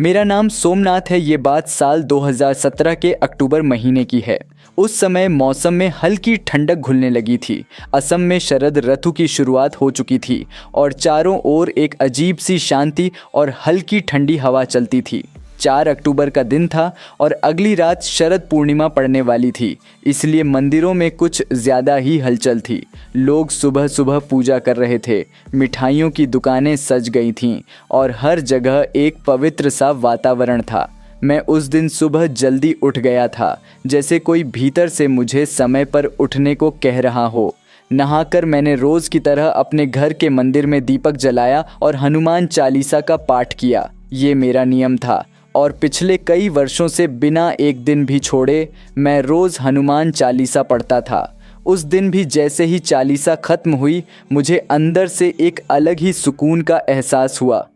मेरा नाम सोमनाथ है। ये बात साल 2017 के अक्टूबर महीने की है। उस समय मौसम में हल्की ठंडक घुलने लगी थी। असम में शरद ऋतु की शुरुआत हो चुकी थी और चारों ओर एक अजीब सी शांति और हल्की ठंडी हवा चलती थी। 4 अक्टूबर का दिन था और अगली रात शरद पूर्णिमा पड़ने वाली थी, इसलिए मंदिरों में कुछ ज़्यादा ही हलचल थी। लोग सुबह सुबह पूजा कर रहे थे, मिठाइयों की दुकानें सज गई थीं और हर जगह एक पवित्र सा वातावरण था। मैं उस दिन सुबह जल्दी उठ गया था, जैसे कोई भीतर से मुझे समय पर उठने को कह रहा हो। नहाकर मैंने रोज़ की तरह अपने घर के मंदिर में दीपक जलाया और हनुमान चालीसा का पाठ किया। ये मेरा नियम था और पिछले कई वर्षों से बिना एक दिन भी छोड़े मैं रोज़ हनुमान चालीसा पढ़ता था। उस दिन भी जैसे ही चालीसा ख़त्म हुई, मुझे अंदर से एक अलग ही सुकून का एहसास हुआ।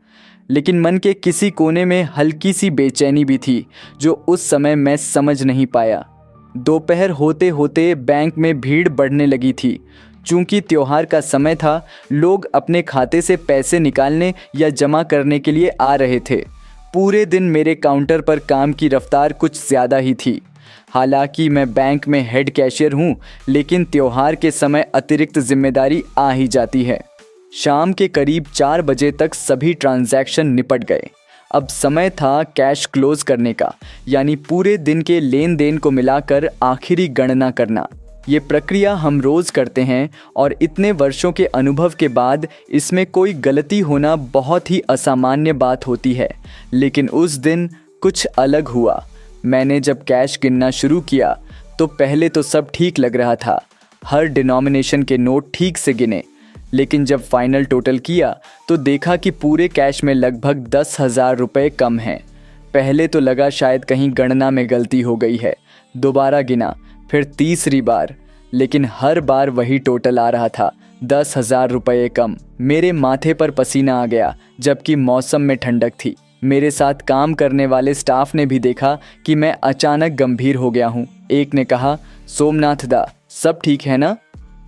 लेकिन मन के किसी कोने में हल्की सी बेचैनी भी थी जो उस समय मैं समझ नहीं पाया। दोपहर होते होते बैंक में भीड़ बढ़ने लगी थी। चूंकि त्योहार का समय था, लोग अपने खाते से पैसे निकालने या जमा करने के लिए आ रहे थे। पूरे दिन मेरे काउंटर पर काम की रफ्तार कुछ ज़्यादा ही थी। हालांकि मैं बैंक में हेड कैशियर हूँ, लेकिन त्योहार के समय अतिरिक्त जिम्मेदारी आ ही जाती है। शाम के करीब 4 बजे तक सभी ट्रांजैक्शन निपट गए। अब समय था कैश क्लोज करने का, यानी पूरे दिन के लेन देन को मिलाकर आखिरी गणना करना। ये प्रक्रिया हम रोज़ करते हैं और इतने वर्षों के अनुभव के बाद इसमें कोई गलती होना बहुत ही असामान्य बात होती है। लेकिन उस दिन कुछ अलग हुआ। मैंने जब कैश गिनना शुरू किया तो पहले तो सब ठीक लग रहा था। हर डिनोमिनेशन के नोट ठीक से गिने, लेकिन जब फाइनल टोटल किया तो देखा कि पूरे कैश में लगभग 10,000 रुपये कम हैं। पहले तो लगा शायद कहीं गणना में गलती हो गई है। दोबारा गिना, फिर तीसरी बार, लेकिन हर बार वही टोटल आ रहा था, 10,000 रुपये कम। मेरे माथे पर पसीना आ गया, जबकि मौसम में ठंडक थी। मेरे साथ काम करने वाले स्टाफ ने भी देखा कि मैं अचानक गंभीर हो गया हूँ। एक ने कहा, सोमनाथ दा, सब ठीक है ना?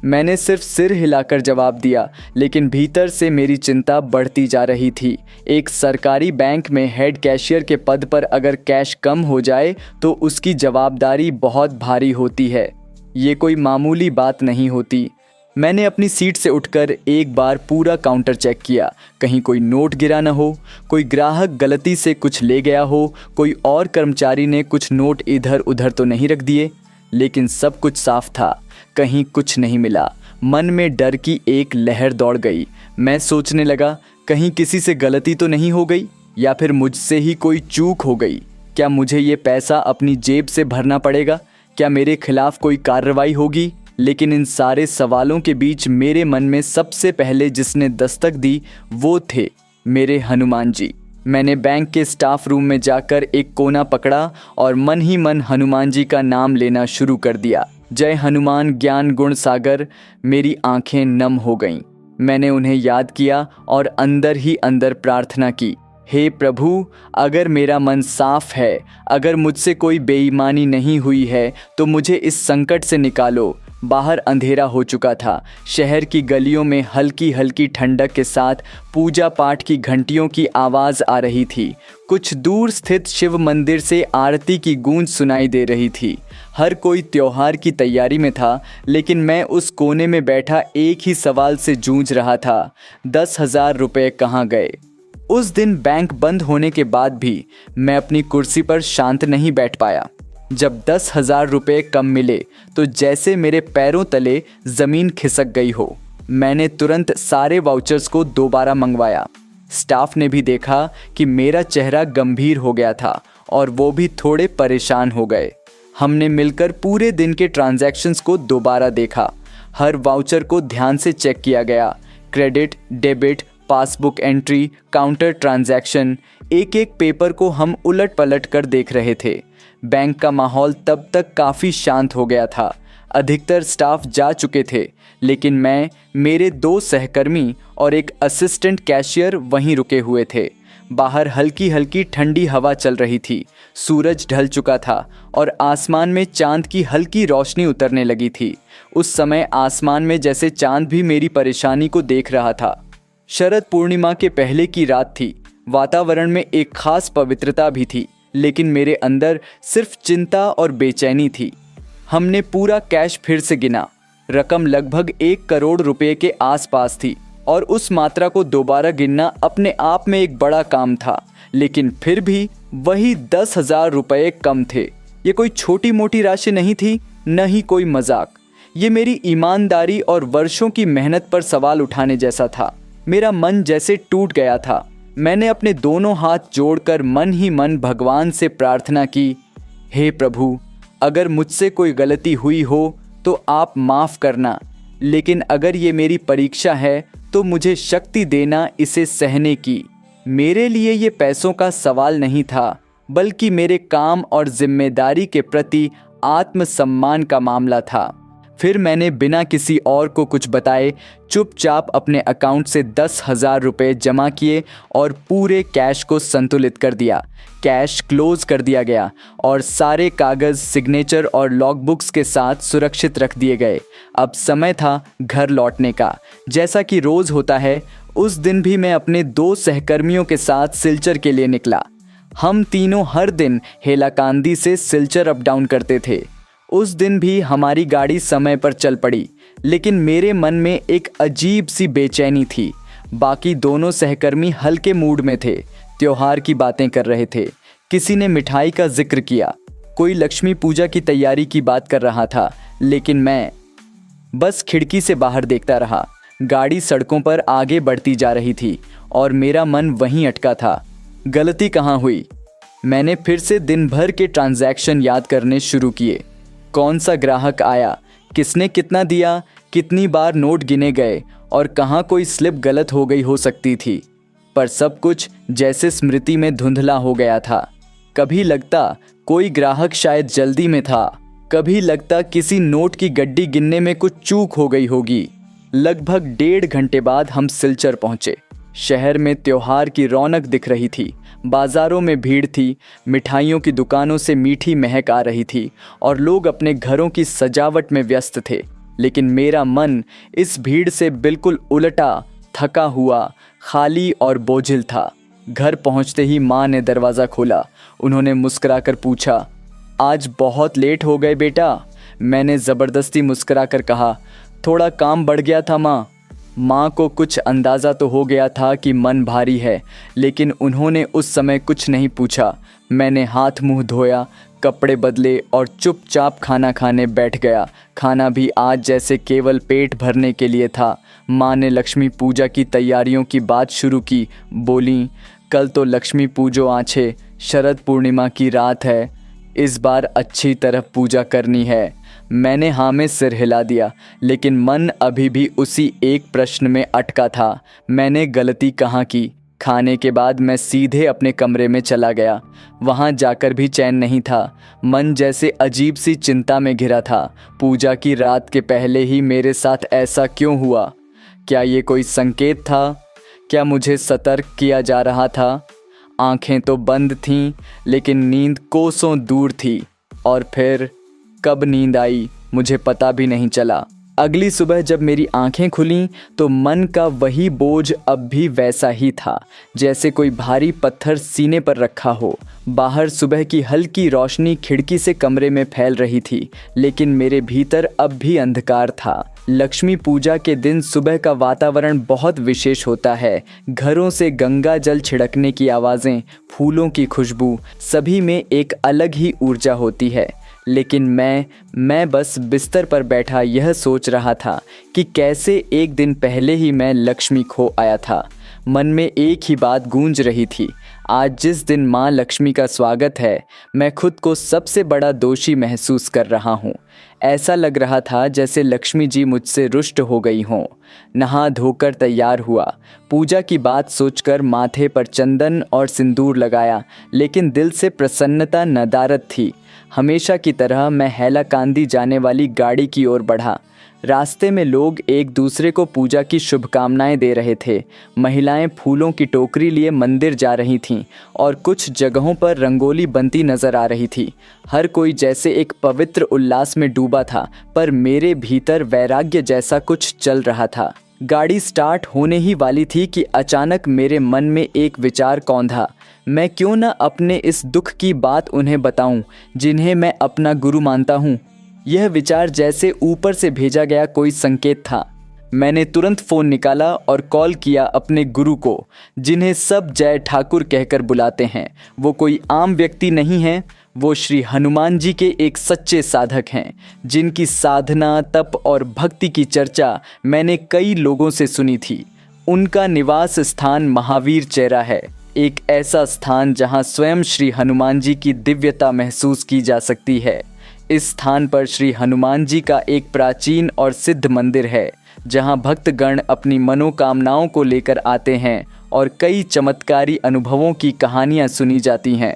मैंने सिर्फ सिर हिलाकर जवाब दिया, लेकिन भीतर से मेरी चिंता बढ़ती जा रही थी। एक सरकारी बैंक में हेड कैशियर के पद पर अगर कैश कम हो जाए तो उसकी जवाबदारी बहुत भारी होती है। ये कोई मामूली बात नहीं होती। मैंने अपनी सीट से उठकर एक बार पूरा काउंटर चेक किया। कहीं कोई नोट गिरा न हो, कोई ग्राहक गलती से कुछ ले गया हो, कोई और कर्मचारी ने कुछ नोट इधर उधर तो नहीं रख दिए। लेकिन सब कुछ साफ था, कहीं कुछ नहीं मिला। मन में डर की एक लहर दौड़ गई। मैं सोचने लगा, कहीं किसी से गलती तो नहीं हो गई, या फिर मुझसे ही कोई चूक हो गई। क्या मुझे ये पैसा अपनी जेब से भरना पड़ेगा? क्या मेरे खिलाफ कोई कार्रवाई होगी? लेकिन इन सारे सवालों के बीच मेरे मन में सबसे पहले जिसने दस्तक दी वो थे मेरे हनुमान जी। मैंने बैंक के स्टाफ रूम में जाकर एक कोना पकड़ा और मन ही मन हनुमान जी का नाम लेना शुरू कर दिया। जय हनुमान ज्ञान गुण सागर। मेरी आंखें नम हो गईं। मैंने उन्हें याद किया और अंदर ही अंदर प्रार्थना की, हे प्रभु, अगर मेरा मन साफ है, अगर मुझसे कोई बेईमानी नहीं हुई है तो मुझे इस संकट से निकालो। बाहर अंधेरा हो चुका था। शहर की गलियों में हल्की हल्की ठंडक के साथ पूजा पाठ की घंटियों की आवाज़ आ रही थी। कुछ दूर स्थित शिव मंदिर से आरती की गूंज सुनाई दे रही थी। हर कोई त्योहार की तैयारी में था, लेकिन मैं उस कोने में बैठा एक ही सवाल से जूझ रहा था, 10,000 रुपये कहाँ गए? उस दिन बैंक बंद होने के बाद भी मैं अपनी कुर्सी पर शांत नहीं बैठ पाया। जब 10,000 रुपये कम मिले तो जैसे मेरे पैरों तले ज़मीन खिसक गई हो। मैंने तुरंत सारे वाउचर्स को दोबारा मंगवाया। स्टाफ ने भी देखा कि मेरा चेहरा गंभीर हो गया था और वो भी थोड़े परेशान हो गए। हमने मिलकर पूरे दिन के ट्रांजैक्शंस को दोबारा देखा। हर वाउचर को ध्यान से चेक किया गया। Credit, debit, passbook entry, counter transaction, एक एक पेपर को हम उलट पलट कर देख रहे थे। बैंक का माहौल तब तक काफ़ी शांत हो गया था। अधिकतर स्टाफ जा चुके थे, लेकिन मैं, मेरे 2 सहकर्मी और एक असिस्टेंट कैशियर वहीं रुके हुए थे। बाहर हल्की हल्की ठंडी हवा चल रही थी। सूरज ढल चुका था और आसमान में चांद की हल्की रोशनी उतरने लगी थी। उस समय आसमान में जैसे चांद भी मेरी परेशानी को देख रहा था। शरद पूर्णिमा के पहले की रात थी। वातावरण में एक खास पवित्रता भी थी, लेकिन मेरे अंदर सिर्फ चिंता और बेचैनी थी। हमने पूरा कैश फिर से गिना। रकम लगभग 1 करोड़ रुपए के आसपास थी और उस मात्रा को दोबारा गिनना अपने आप में एक बड़ा काम था। लेकिन फिर भी वही 10,000 रुपये कम थे। ये कोई छोटी मोटी राशि नहीं थी, न ही कोई मजाक। ये मेरी ईमानदारी और वर्षों की मेहनत पर सवाल उठाने जैसा था। मेरा मन जैसे टूट गया था। मैंने अपने दोनों हाथ जोड़कर मन ही मन भगवान से प्रार्थना की, हे प्रभु, अगर मुझसे कोई गलती हुई हो तो आप माफ़ करना, लेकिन अगर ये मेरी परीक्षा है तो मुझे शक्ति देना इसे सहने की। मेरे लिए ये पैसों का सवाल नहीं था, बल्कि मेरे काम और जिम्मेदारी के प्रति आत्मसम्मान का मामला था। फिर मैंने बिना किसी और को कुछ बताए चुपचाप अपने अकाउंट से 10,000 रुपये जमा किए और पूरे कैश को संतुलित कर दिया। कैश क्लोज कर दिया गया और सारे कागज़, सिग्नेचर और लॉगबुक्स के साथ सुरक्षित रख दिए गए। अब समय था घर लौटने का। जैसा कि रोज़ होता है, उस दिन भी मैं अपने 2 सहकर्मियों के साथ सिलचर के लिए निकला। हम तीनों हर दिन हेलाकांदी से सिलचर अप डाउन करते थे। उस दिन भी हमारी गाड़ी समय पर चल पड़ी, लेकिन मेरे मन में एक अजीब सी बेचैनी थी। बाकी दोनों सहकर्मी हल्के मूड में थे, त्योहार की बातें कर रहे थे। किसी ने मिठाई का जिक्र किया, कोई लक्ष्मी पूजा की तैयारी की बात कर रहा था, लेकिन मैं बस खिड़की से बाहर देखता रहा। गाड़ी सड़कों पर आगे बढ़ती जा रही थी और मेरा मन वहीं अटका था। गलती कहाँ हुई? मैंने फिर से दिन भर के ट्रांजैक्शन याद करने शुरू किए। कौन सा ग्राहक आया, किसने कितना दिया, कितनी बार नोट गिने गए और कहाँ कोई स्लिप गलत हो गई हो सकती थी। पर सब कुछ जैसे स्मृति में धुंधला हो गया था। कभी लगता कोई ग्राहक शायद जल्दी में था, कभी लगता किसी नोट की गड्डी गिनने में कुछ चूक हो गई होगी। लगभग 1.5 घंटे बाद हम सिलचर पहुंचे। शहर में त्योहार की रौनक दिख रही थी। बाजारों में भीड़ थी, मिठाइयों की दुकानों से मीठी महक आ रही थी और लोग अपने घरों की सजावट में व्यस्त थे। लेकिन मेरा मन इस भीड़ से बिल्कुल उलटा, थका हुआ, खाली और बोझिल था। घर पहुंचते ही माँ ने दरवाज़ा खोला। उन्होंने मुस्कुराकर पूछा, आज बहुत लेट हो गए बेटा। मैंने ज़बरदस्ती मुस्कुराकर कहा, थोड़ा काम बढ़ गया था माँ। माँ को कुछ अंदाज़ा तो हो गया था कि मन भारी है, लेकिन उन्होंने उस समय कुछ नहीं पूछा। मैंने हाथ मुंह धोया, कपड़े बदले और चुपचाप खाना खाने बैठ गया। खाना भी आज जैसे केवल पेट भरने के लिए था। माँ ने लक्ष्मी पूजा की तैयारियों की बात शुरू की। बोली, कल तो लक्ष्मी पूजो आछे, शरद पूर्णिमा की रात है, इस बार अच्छी तरह पूजा करनी है। मैंने हाँ में सिर हिला दिया, लेकिन मन अभी भी उसी एक प्रश्न में अटका था, मैंने गलती कहाँ की। खाने के बाद मैं सीधे अपने कमरे में चला गया। वहाँ जाकर भी चैन नहीं था। मन जैसे अजीब सी चिंता में घिरा था। पूजा की रात के पहले ही मेरे साथ ऐसा क्यों हुआ? क्या ये कोई संकेत था? क्या मुझे सतर्क किया जा रहा था? आंखें तो बंद थीं, लेकिन नींद कोसों दूर थी। और फिर कब नींद आई मुझे पता भी नहीं चला। अगली सुबह जब मेरी आंखें खुलीं तो मन का वही बोझ अब भी वैसा ही था, जैसे कोई भारी पत्थर सीने पर रखा हो। बाहर सुबह की हल्की रोशनी खिड़की से कमरे में फैल रही थी, लेकिन मेरे भीतर अब भी अंधकार था। लक्ष्मी पूजा के दिन सुबह का वातावरण बहुत विशेष होता है। घरों से गंगा जल छिड़कने की आवाज़ें, फूलों की खुशबू, सभी में एक अलग ही ऊर्जा होती है। लेकिन मैं बस बिस्तर पर बैठा यह सोच रहा था कि कैसे एक दिन पहले ही मैं लक्ष्मी खो आया था। मन में एक ही बात गूंज रही थी, आज जिस दिन माँ लक्ष्मी का स्वागत है, मैं खुद को सबसे बड़ा दोषी महसूस कर रहा हूँ। ऐसा लग रहा था जैसे लक्ष्मी जी मुझसे रुष्ट हो गई हों। नहा धोकर तैयार हुआ। पूजा की बात सोचकर माथे पर चंदन और सिंदूर लगाया, लेकिन दिल से प्रसन्नता नदारद थी। हमेशा की तरह मैं हैलाकांदी जाने वाली गाड़ी की ओर बढ़ा। रास्ते में लोग एक दूसरे को पूजा की शुभकामनाएं दे रहे थे। महिलाएं फूलों की टोकरी लिए मंदिर जा रही थीं और कुछ जगहों पर रंगोली बनती नजर आ रही थी। हर कोई जैसे एक पवित्र उल्लास में डूबा था, पर मेरे भीतर वैराग्य जैसा कुछ चल रहा था। गाड़ी स्टार्ट होने ही वाली थी कि अचानक मेरे मन में एक विचार कौंधा, मैं क्यों न अपने इस दुख की बात उन्हें बताऊं, जिन्हें मैं अपना गुरु मानता हूं। यह विचार जैसे ऊपर से भेजा गया कोई संकेत था। मैंने तुरंत फ़ोन निकाला और कॉल किया अपने गुरु को, जिन्हें सब जय ठाकुर कहकर बुलाते हैं। वो कोई आम व्यक्ति नहीं है, वो श्री हनुमान जी के एक सच्चे साधक हैं, जिनकी साधना, तप और भक्ति की चर्चा मैंने कई लोगों से सुनी थी। उनका निवास स्थान महावीर चेहरा है, एक ऐसा स्थान जहां स्वयं श्री हनुमान जी की दिव्यता महसूस की जा सकती है। इस स्थान पर श्री हनुमान जी का एक प्राचीन और सिद्ध मंदिर है, जहां भक्तगण अपनी मनोकामनाओं को लेकर आते हैं और कई चमत्कारी अनुभवों की कहानियां सुनी जाती हैं।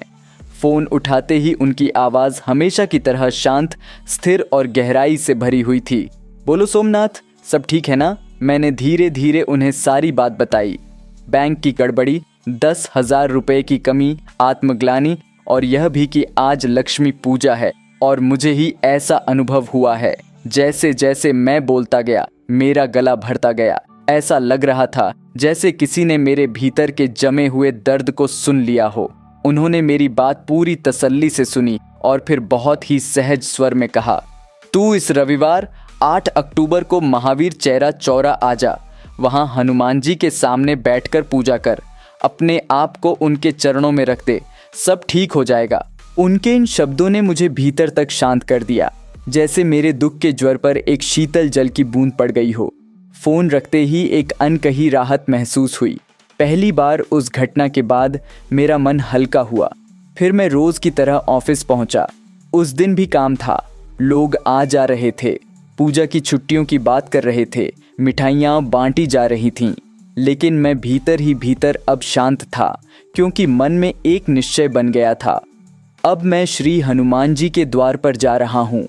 फ़ोन उठाते ही उनकी आवाज़ हमेशा की तरह शांत, स्थिर और गहराई से भरी हुई थी। बोलो सोमनाथ, सब ठीक है ना? मैंने धीरे धीरे उन्हें सारी बात बताई। बैंक की गड़बड़ी, 10,000 रुपये की कमी, आत्मग्लानि और यह भी कि आज लक्ष्मी पूजा है और मुझे ही ऐसा अनुभव हुआ है। जैसे जैसे मैं बोलता गया मेरा गला भरता गया। ऐसा लग रहा था जैसे किसी ने मेरे भीतर के जमे हुए दर्द को सुन लिया हो। उन्होंने मेरी बात पूरी तसल्ली से सुनी और फिर बहुत ही सहज स्वर में कहा, तू इस रविवार 8 अक्टूबर को महावीर चेरा चौरा आ जा। वहाँ हनुमान जी के सामने बैठकर पूजा कर। अपने आप को उनके चरणों में रख दे, सब ठीक हो जाएगा। उनके इन शब्दों ने मुझे भीतर तक शांत कर दिया, जैसे मेरे दुख के ज्वर पर एक शीतल जल की बूंद पड़ गई हो। फ़ोन रखते ही एक अनकही राहत महसूस हुई। पहली बार उस घटना के बाद मेरा मन हल्का हुआ। फिर मैं रोज़ की तरह ऑफिस पहुंचा। उस दिन भी काम था, लोग आ जा रहे थे, पूजा की छुट्टियों की बात कर रहे थे, मिठाइयाँ बांटी जा रही थीं। लेकिन मैं भीतर ही भीतर अब शांत था, क्योंकि मन में एक निश्चय बन गया था। अब मैं श्री हनुमान जी के द्वार पर जा रहा हूँ।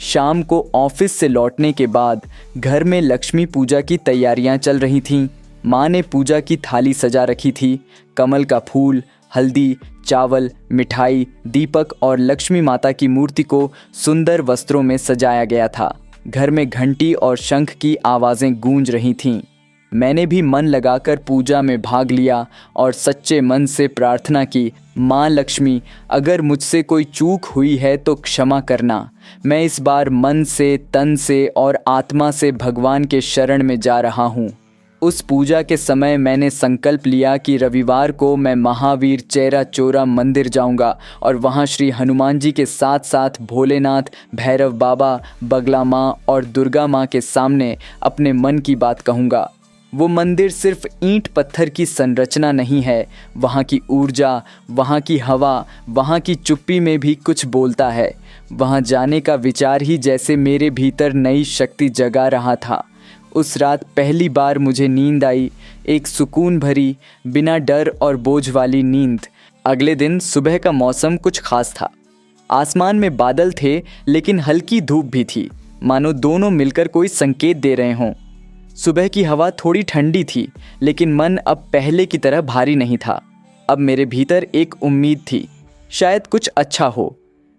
शाम को ऑफिस से लौटने के बाद घर में लक्ष्मी पूजा की तैयारियां चल रही थीं। माँ ने पूजा की थाली सजा रखी थी। कमल का फूल, हल्दी, चावल, मिठाई, दीपक और लक्ष्मी माता की मूर्ति को सुंदर वस्त्रों में सजाया गया था। घर में घंटी और शंख की आवाज़ें गूंज रही थीं। मैंने भी मन लगाकर पूजा में भाग लिया और सच्चे मन से प्रार्थना की, माँ लक्ष्मी, अगर मुझसे कोई चूक हुई है तो क्षमा करना। मैं इस बार मन से, तन से और आत्मा से भगवान के शरण में जा रहा हूँ। उस पूजा के समय मैंने संकल्प लिया कि रविवार को मैं महावीर चेरा चोरा मंदिर जाऊंगा और वहाँ श्री हनुमान जी के साथ साथ भोलेनाथ, भैरव बाबा, बगला माँ और दुर्गा माँ के सामने अपने मन की बात कहूँगा। वो मंदिर सिर्फ ईंट पत्थर की संरचना नहीं है, वहाँ की ऊर्जा, वहाँ की हवा, वहाँ की चुप्पी में भी कुछ बोलता है। वहाँ जाने का विचार ही जैसे मेरे भीतर नई शक्ति जगा रहा था। उस रात पहली बार मुझे नींद आई, एक सुकून भरी, बिना डर और बोझ वाली नींद। अगले दिन सुबह का मौसम कुछ खास था। आसमान में बादल थे, लेकिन हल्की धूप भी थी, मानो दोनों मिलकर कोई संकेत दे रहे हों। सुबह की हवा थोड़ी ठंडी थी, लेकिन मन अब पहले की तरह भारी नहीं था। अब मेरे भीतर एक उम्मीद थी, शायद कुछ अच्छा हो।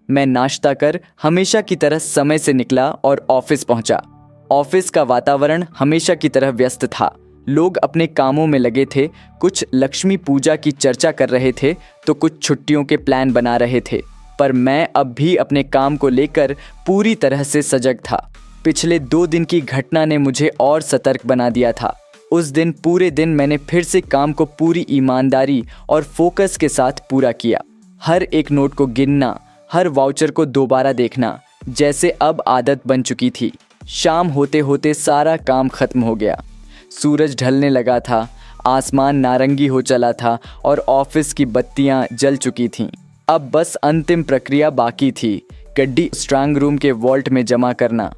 मैं नाश्ता कर हमेशा की तरह समय से निकला और ऑफिस पहुंचा। ऑफिस का वातावरण हमेशा की तरह व्यस्त था। लोग अपने कामों में लगे थे, कुछ लक्ष्मी पूजा की चर्चा कर रहे थे तो कुछ छुट्टियों के प्लान बना रहे थे। पर मैं अब भी अपने काम को लेकर पूरी तरह से सजग था। पिछले 2 दिन की घटना ने मुझे और सतर्क बना दिया था। उस दिन पूरे दिन मैंने फिर से काम को पूरी ईमानदारी और फोकस के साथ पूरा किया। हर एक नोट को गिनना, हर वाउचर को दोबारा देखना, जैसे अब आदत बन चुकी थी। शाम होते होते सारा काम खत्म हो गया। सूरज ढलने लगा था, आसमान नारंगी हो चला था और ऑफिस की बत्तियां जल चुकी थीं। अब बस अंतिम प्रक्रिया बाकी थी, गड्डी स्ट्रांग रूम के वॉल्ट में जमा करना।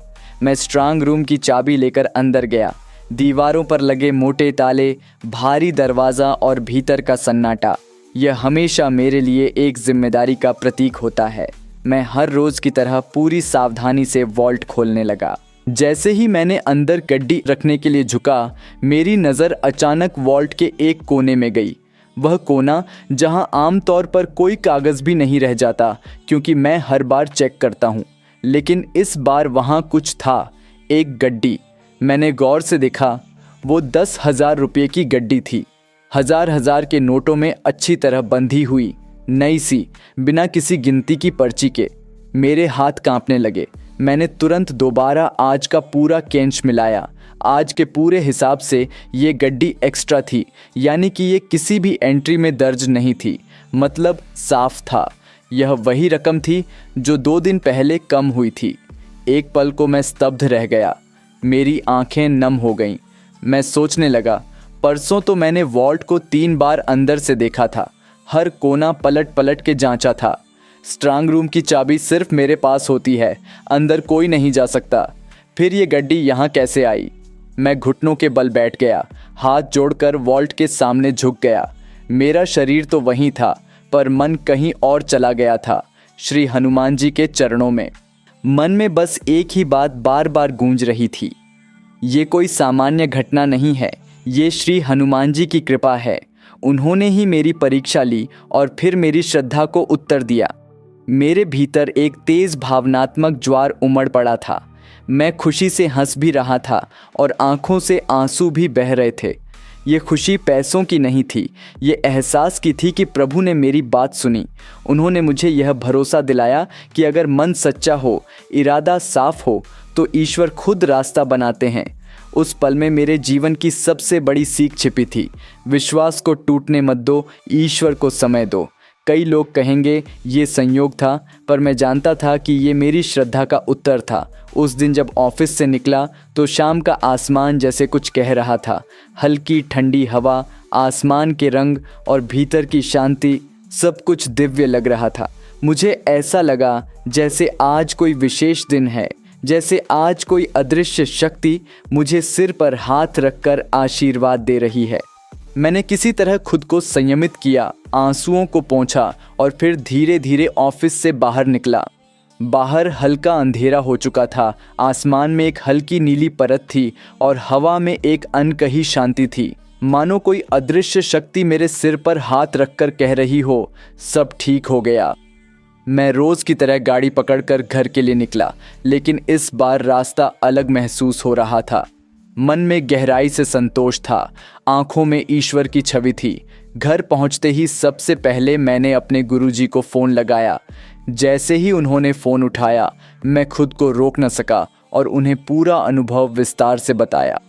मैं स्ट्रांग रूम की चाबी लेकर अंदर गया। दीवारों पर लगे मोटे ताले, भारी दरवाज़ा और भीतर का सन्नाटा, यह हमेशा मेरे लिए एक जिम्मेदारी का प्रतीक होता है। मैं हर रोज़ की तरह पूरी सावधानी से वॉल्ट खोलने लगा। जैसे ही मैंने अंदर गड्डी रखने के लिए झुका, मेरी नज़र अचानक वॉल्ट के एक कोने में गई। वह कोना जहां आमतौर पर कोई कागज़ भी नहीं रह जाता, क्योंकि मैं हर बार चेक करता हूं। लेकिन इस बार वहां कुछ था, एक गड्डी। मैंने गौर से देखा, वो 10,000 रुपये की गड्डी थी। हजार के नोटों में अच्छी तरह बंधी हुई, नई सी, बिना किसी गिनती की पर्ची के। मेरे हाथ कांपने लगे। मैंने तुरंत दोबारा आज का पूरा केंच मिलाया। आज के पूरे हिसाब से ये गड्डी एक्स्ट्रा थी, यानी कि ये किसी भी एंट्री में दर्ज नहीं थी। मतलब साफ था, यह वही रकम थी जो 2 दिन पहले कम हुई थी। एक पल को मैं स्तब्ध रह गया, मेरी आंखें नम हो गईं। मैं सोचने लगा, परसों तो मैंने वॉल्ट को 3 बार अंदर से देखा था, हर कोना पलट पलट के जांचा था। स्ट्रांग रूम की चाबी सिर्फ मेरे पास होती है, अंदर कोई नहीं जा सकता। फिर ये गड्डी यहाँ कैसे आई? मैं घुटनों के बल बैठ गया, हाथ जोड़कर वॉल्ट के सामने झुक गया। मेरा शरीर तो वहीं था, पर मन कहीं और चला गया था, श्री हनुमान जी के चरणों में। मन में बस एक ही बात बार बार गूंज रही थी, ये कोई सामान्य घटना नहीं है, ये श्री हनुमान जी की कृपा है। उन्होंने ही मेरी परीक्षा ली और फिर मेरी श्रद्धा को उत्तर दिया। मेरे भीतर एक तेज भावनात्मक ज्वार उमड़ पड़ा था। मैं खुशी से हंस भी रहा था और आंखों से आंसू भी बह रहे थे। ये खुशी पैसों की नहीं थी, ये एहसास की थी कि प्रभु ने मेरी बात सुनी। उन्होंने मुझे यह भरोसा दिलाया कि अगर मन सच्चा हो, इरादा साफ हो, तो ईश्वर खुद रास्ता बनाते हैं। उस पल में मेरे जीवन की सबसे बड़ी सीख छिपी थी, विश्वास को टूटने मत दो, ईश्वर को समय दो। कई लोग कहेंगे ये संयोग था, पर मैं जानता था कि ये मेरी श्रद्धा का उत्तर था। उस दिन जब ऑफिस से निकला तो शाम का आसमान जैसे कुछ कह रहा था। हल्की ठंडी हवा, आसमान के रंग और भीतर की शांति, सब कुछ दिव्य लग रहा था। मुझे ऐसा लगा जैसे आज कोई विशेष दिन है, जैसे आज कोई अदृश्य शक्ति मुझे सिर पर हाथ रखकर आशीर्वाद दे रही है। मैंने किसी तरह खुद को संयमित किया, आंसुओं को पोंछा और फिर धीरे धीरे ऑफिस से बाहर निकला। बाहर हल्का अंधेरा हो चुका था, आसमान में एक हल्की नीली परत थी और हवा में एक अनकही शांति थी, मानो कोई अदृश्य शक्ति मेरे सिर पर हाथ रखकर कह रही हो, सब ठीक हो गया। मैं रोज़ की तरह गाड़ी पकड़कर घर के लिए निकला, लेकिन इस बार रास्ता अलग महसूस हो रहा था। मन में गहराई से संतोष था, आंखों में ईश्वर की छवि थी। घर पहुंचते ही सबसे पहले मैंने अपने गुरुजी को फ़ोन लगाया। जैसे ही उन्होंने फ़ोन उठाया, मैं खुद को रोक न सका और उन्हें पूरा अनुभव विस्तार से बताया।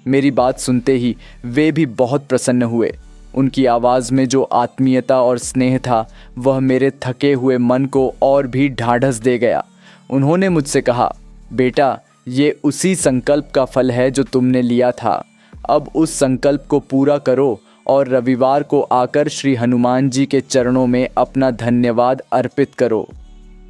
मेरी बात सुनते ही वे भी बहुत प्रसन्न हुए। उनकी आवाज़ में जो आत्मीयता और स्नेह था, वह मेरे थके हुए मन को और भी ढाढ़स दे गया। उन्होंने मुझसे कहा, बेटा, ये उसी संकल्प का फल है जो तुमने लिया था। अब उस संकल्प को पूरा करो और रविवार को आकर श्री हनुमान जी के चरणों में अपना धन्यवाद अर्पित करो।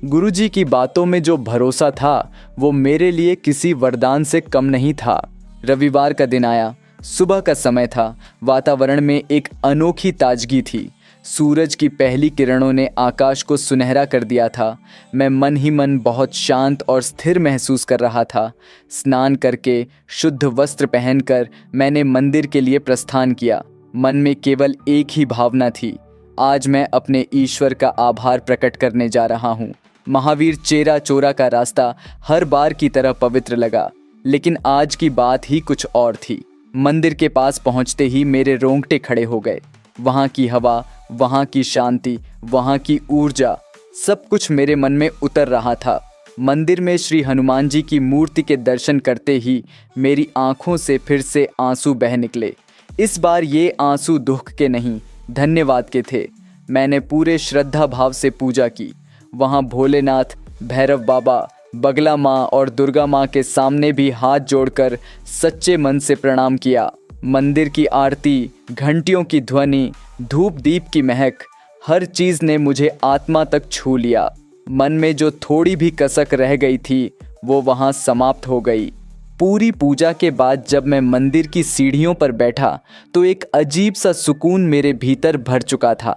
गुरुजी की बातों में जो भरोसा था, वो मेरे लिए किसी वरदान से कम नहीं था। रविवार का दिन आया, सुबह का समय था। वातावरण में एक अनोखी ताजगी थी। सूरज की पहली किरणों ने आकाश को सुनहरा कर दिया था। मैं मन ही मन बहुत शांत और स्थिर महसूस कर रहा था। स्नान करके शुद्ध वस्त्र पहनकर मैंने मंदिर के लिए प्रस्थान किया। मन में केवल एक ही भावना थी, आज मैं अपने ईश्वर का आभार प्रकट करने जा रहा हूँ। महावीर चेरा चोरा का रास्ता हर बार की तरह पवित्र लगा, लेकिन आज की बात ही कुछ और थी। मंदिर के पास पहुँचते ही मेरे रोंगटे खड़े हो गए। वहाँ की हवा, वहाँ की शांति, वहाँ की ऊर्जा, सब कुछ मेरे मन में उतर रहा था। मंदिर में श्री हनुमान जी की मूर्ति के दर्शन करते ही मेरी आंखों से फिर से आंसू बह निकले। इस बार ये आंसू दुख के नहीं, धन्यवाद के थे। मैंने पूरे श्रद्धा भाव से पूजा की। वहाँ भोलेनाथ, भैरव बाबा, बगला माँ और दुर्गा माँ के सामने भी हाथ जोड़कर सच्चे मन से प्रणाम किया। मंदिर की आरती, घंटियों की ध्वनि, धूप दीप की महक, हर चीज़ ने मुझे आत्मा तक छू लिया। मन में जो थोड़ी भी कसक रह गई थी, वो वहाँ समाप्त हो गई। पूरी पूजा के बाद जब मैं मंदिर की सीढ़ियों पर बैठा, तो एक अजीब सा सुकून मेरे भीतर भर चुका था।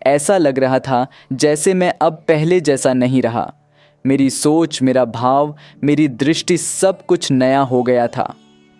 ऐसा लग रहा था जैसे मैं अब पहले जैसा नहीं रहा। मेरी सोच, मेरा भाव, मेरी दृष्टि, सब कुछ नया हो गया था।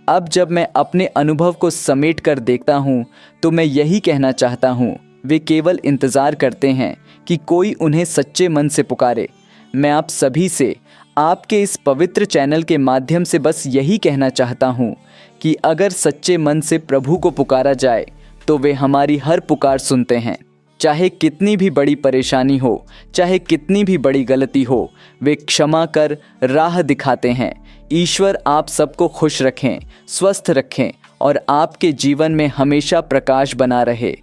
अब जब मैं अपने अनुभव को समेट कर देखता हूँ, तो मैं यही कहना चाहता हूँ, वे केवल इंतज़ार करते हैं कि कोई उन्हें सच्चे मन से पुकारे। मैं आप सभी से, आपके इस पवित्र चैनल के माध्यम से बस यही कहना चाहता हूँ कि अगर सच्चे मन से प्रभु को पुकारा जाए, तो वे हमारी हर पुकार सुनते हैं। चाहे कितनी भी बड़ी परेशानी हो, चाहे कितनी भी बड़ी गलती हो, वे क्षमा कर राह दिखाते हैं। ईश्वर आप सबको खुश रखें, स्वस्थ रखें और आपके जीवन में हमेशा प्रकाश बना रहे।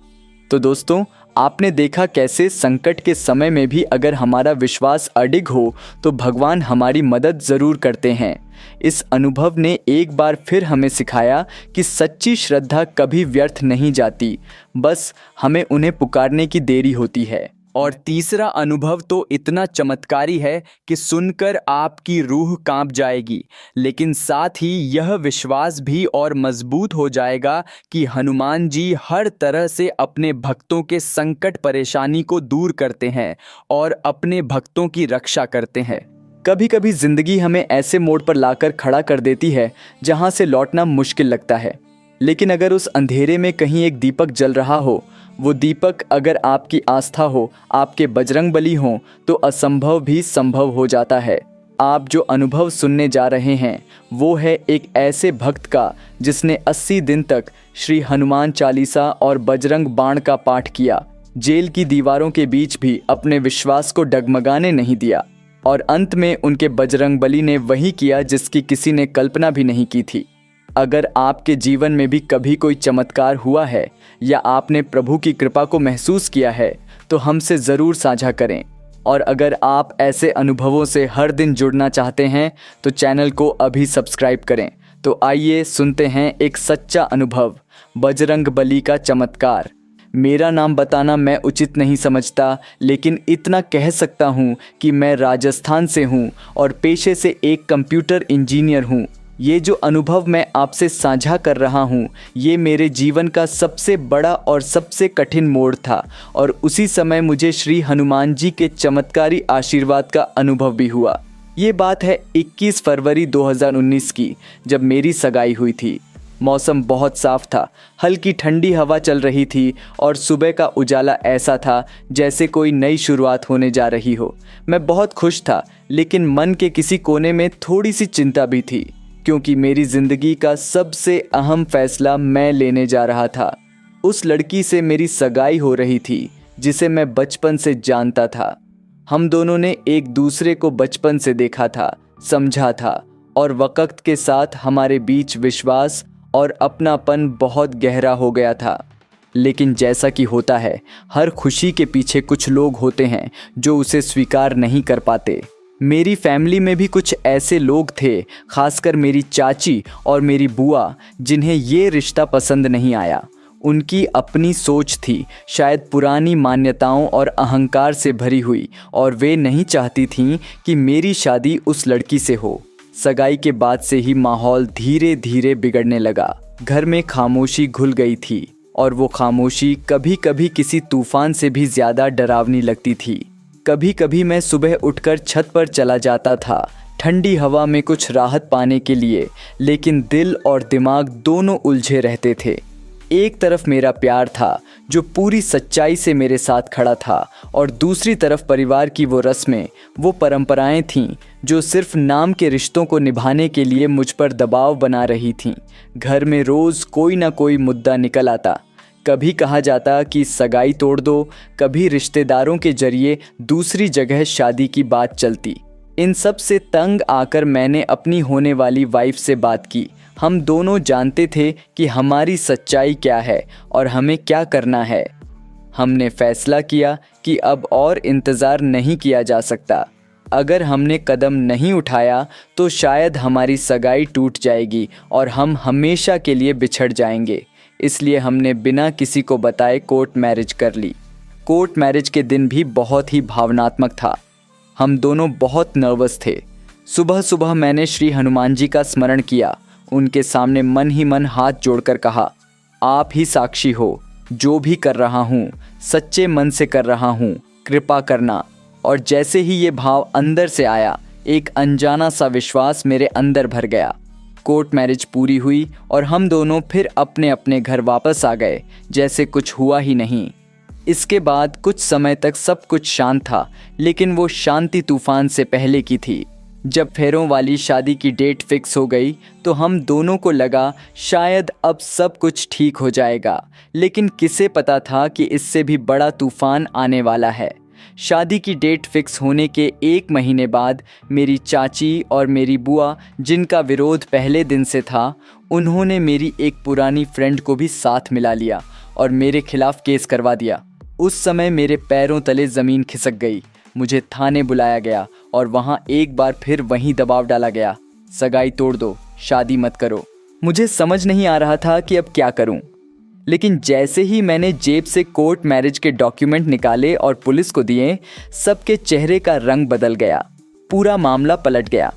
तो दोस्तों, आपने देखा कैसे संकट के समय में भी अगर हमारा विश्वास अडिग हो, तो भगवान हमारी मदद ज़रूर करते हैं। इस अनुभव ने एक बार फिर हमें सिखाया कि सच्ची श्रद्धा कभी व्यर्थ नहीं जाती, बस हमें उन्हें पुकारने की देरी होती है। और तीसरा अनुभव तो इतना चमत्कारी है कि सुनकर आपकी रूह कांप जाएगी, लेकिन साथ ही यह विश्वास भी और मजबूत हो जाएगा कि हनुमान जी हर तरह से अपने भक्तों के संकट परेशानी को दूर करते हैं और अपने भक्तों की रक्षा करते हैं। कभी कभी जिंदगी हमें ऐसे मोड़ पर लाकर खड़ा कर देती है जहां से लौटना मुश्किल लगता है, लेकिन अगर उस अंधेरे में कहीं एक दीपक जल रहा हो, वो दीपक अगर आपकी आस्था हो, आपके बजरंगबली हो, तो असंभव भी संभव हो जाता है। आप जो अनुभव सुनने जा रहे हैं वो है एक ऐसे भक्त का जिसने 80 दिन तक श्री हनुमान चालीसा और बजरंग बाण का पाठ किया, जेल की दीवारों के बीच भी अपने विश्वास को डगमगाने नहीं दिया, और अंत में उनके बजरंगबली ने वही किया जिसकी किसी ने कल्पना भी नहीं की थी। अगर आपके जीवन में भी कभी कोई चमत्कार हुआ है या आपने प्रभु की कृपा को महसूस किया है तो हमसे ज़रूर साझा करें। और अगर आप ऐसे अनुभवों से हर दिन जुड़ना चाहते हैं तो चैनल को अभी सब्सक्राइब करें। तो आइए सुनते हैं एक सच्चा अनुभव, बजरंगबली का चमत्कार। मेरा नाम बताना मैं उचित नहीं समझता, लेकिन इतना कह सकता हूँ कि मैं राजस्थान से हूँ और पेशे से एक कंप्यूटर इंजीनियर हूँ। ये जो अनुभव मैं आपसे साझा कर रहा हूँ ये मेरे जीवन का सबसे बड़ा और सबसे कठिन मोड़ था, और उसी समय मुझे श्री हनुमान जी के चमत्कारी आशीर्वाद का अनुभव भी हुआ। ये बात है 21 फरवरी 2019 की, जब मेरी सगाई हुई थी। मौसम बहुत साफ था, हल्की ठंडी हवा चल रही थी और सुबह का उजाला ऐसा था जैसे कोई नई शुरुआत होने जा रही हो। मैं बहुत खुश था, लेकिन मन के किसी कोने में थोड़ी सी चिंता भी थी, क्योंकि मेरी ज़िंदगी का सबसे अहम फैसला मैं लेने जा रहा था। उस लड़की से मेरी सगाई हो रही थी जिसे मैं बचपन से जानता था। हम दोनों ने एक दूसरे को बचपन से देखा था, समझा था, और वक्त के साथ हमारे बीच विश्वास और अपनापन बहुत गहरा हो गया था। लेकिन जैसा कि होता है, हर खुशी के पीछे कुछ लोग होते हैं जो उसे स्वीकार नहीं कर पाते। मेरी फैमिली में भी कुछ ऐसे लोग थे, खासकर मेरी चाची और मेरी बुआ, जिन्हें ये रिश्ता पसंद नहीं आया। उनकी अपनी सोच थी, शायद पुरानी मान्यताओं और अहंकार से भरी हुई, और वे नहीं चाहती थीं कि मेरी शादी उस लड़की से हो। सगाई के बाद से ही माहौल धीरे धीरे बिगड़ने लगा। घर में खामोशी घुल गई थी, और वो खामोशी कभी कभी किसी तूफान से भी ज़्यादा डरावनी लगती थी। कभी कभी मैं सुबह उठकर छत पर चला जाता था, ठंडी हवा में कुछ राहत पाने के लिए, लेकिन दिल और दिमाग दोनों उलझे रहते थे। एक तरफ मेरा प्यार था जो पूरी सच्चाई से मेरे साथ खड़ा था, और दूसरी तरफ परिवार की वो रस्में, वो परंपराएं थीं जो सिर्फ नाम के रिश्तों को निभाने के लिए मुझ पर दबाव बना रही थीं। घर में रोज़ कोई ना कोई मुद्दा निकल आता। कभी कहा जाता कि सगाई तोड़ दो, कभी रिश्तेदारों के जरिए दूसरी जगह शादी की बात चलती। इन सब से तंग आकर मैंने अपनी होने वाली वाइफ से बात की। हम दोनों जानते थे कि हमारी सच्चाई क्या है और हमें क्या करना है। हमने फैसला किया कि अब और इंतज़ार नहीं किया जा सकता। अगर हमने कदम नहीं उठाया तो शायद हमारी सगाई टूट जाएगी और हम हमेशा के लिए बिछड़ जाएंगे। इसलिए हमने बिना किसी को बताए कोर्ट मैरिज कर ली। कोर्ट मैरिज के दिन भी बहुत ही भावनात्मक था। हम दोनों बहुत नर्वस थे। सुबह सुबह मैंने श्री हनुमान जी का स्मरण किया, उनके सामने मन ही मन हाथ जोड़कर कहा, आप ही साक्षी हो, जो भी कर रहा हूँ सच्चे मन से कर रहा हूँ, कृपा करना। और जैसे ही ये भाव अंदर से आया, एक अनजाना सा विश्वास मेरे अंदर भर गया। कोर्ट मैरिज पूरी हुई और हम दोनों फिर अपने अपने घर वापस आ गए, जैसे कुछ हुआ ही नहीं। इसके बाद कुछ समय तक सब कुछ शांत था, लेकिन वो शांति तूफान से पहले की थी। जब फेरों वाली शादी की डेट फिक्स हो गई तो हम दोनों को लगा शायद अब सब कुछ ठीक हो जाएगा, लेकिन किसे पता था कि इससे भी बड़ा तूफान आने वाला है। शादी की डेट फिक्स होने के 1 महीने बाद मेरी चाची और मेरी बुआ, जिनका विरोध पहले दिन से था, उन्होंने मेरी एक पुरानी फ्रेंड को भी साथ मिला लिया और मेरे खिलाफ केस करवा दिया। उस समय मेरे पैरों तले ज़मीन खिसक गई। मुझे थाने बुलाया गया और वहाँ एक बार फिर वहीं दबाव डाला गया, सगाई तोड़ दो, शादी मत करो। मुझे समझ नहीं आ रहा था कि अब क्या करूँ। लेकिन जैसे ही मैंने जेब से कोर्ट मैरिज के डॉक्यूमेंट निकाले और पुलिस को दिए, सबके चेहरे का रंग बदल गया। पूरा मामला पलट गया।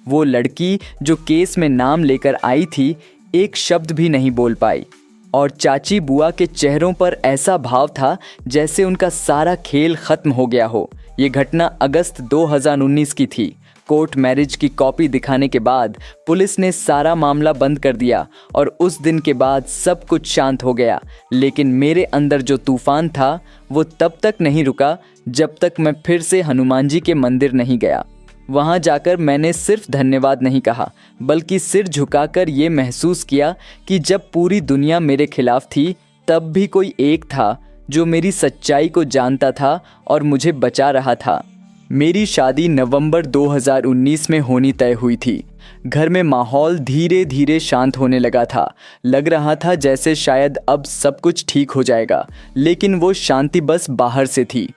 वो लड़की जो केस में नाम लेकर आई थी, एक शब्द भी नहीं बोल पाई और चाची बुआ के चेहरों पर ऐसा भाव था जैसे उनका सारा खेल खत्म हो गया हो। ये घटना अगस्त 2019 की थी। कोर्ट मैरिज की कॉपी दिखाने के बाद पुलिस ने सारा मामला बंद कर दिया और उस दिन के बाद सब कुछ शांत हो गया। लेकिन मेरे अंदर जो तूफान था वो तब तक नहीं रुका जब तक मैं फिर से हनुमान जी के मंदिर नहीं गया। वहाँ जाकर मैंने सिर्फ धन्यवाद नहीं कहा, बल्कि सिर झुकाकर ये महसूस किया कि जब पूरी दुनिया मेरे खिलाफ थी, तब भी कोई एक था जो मेरी सच्चाई को जानता था और मुझे बचा रहा था। मेरी शादी नवंबर 2019 में होनी तय हुई थी। घर में माहौल धीरे धीरे शांत होने लगा था। लग रहा था जैसे शायद अब सब कुछ ठीक हो जाएगा, लेकिन वो शांति बस बाहर से थी।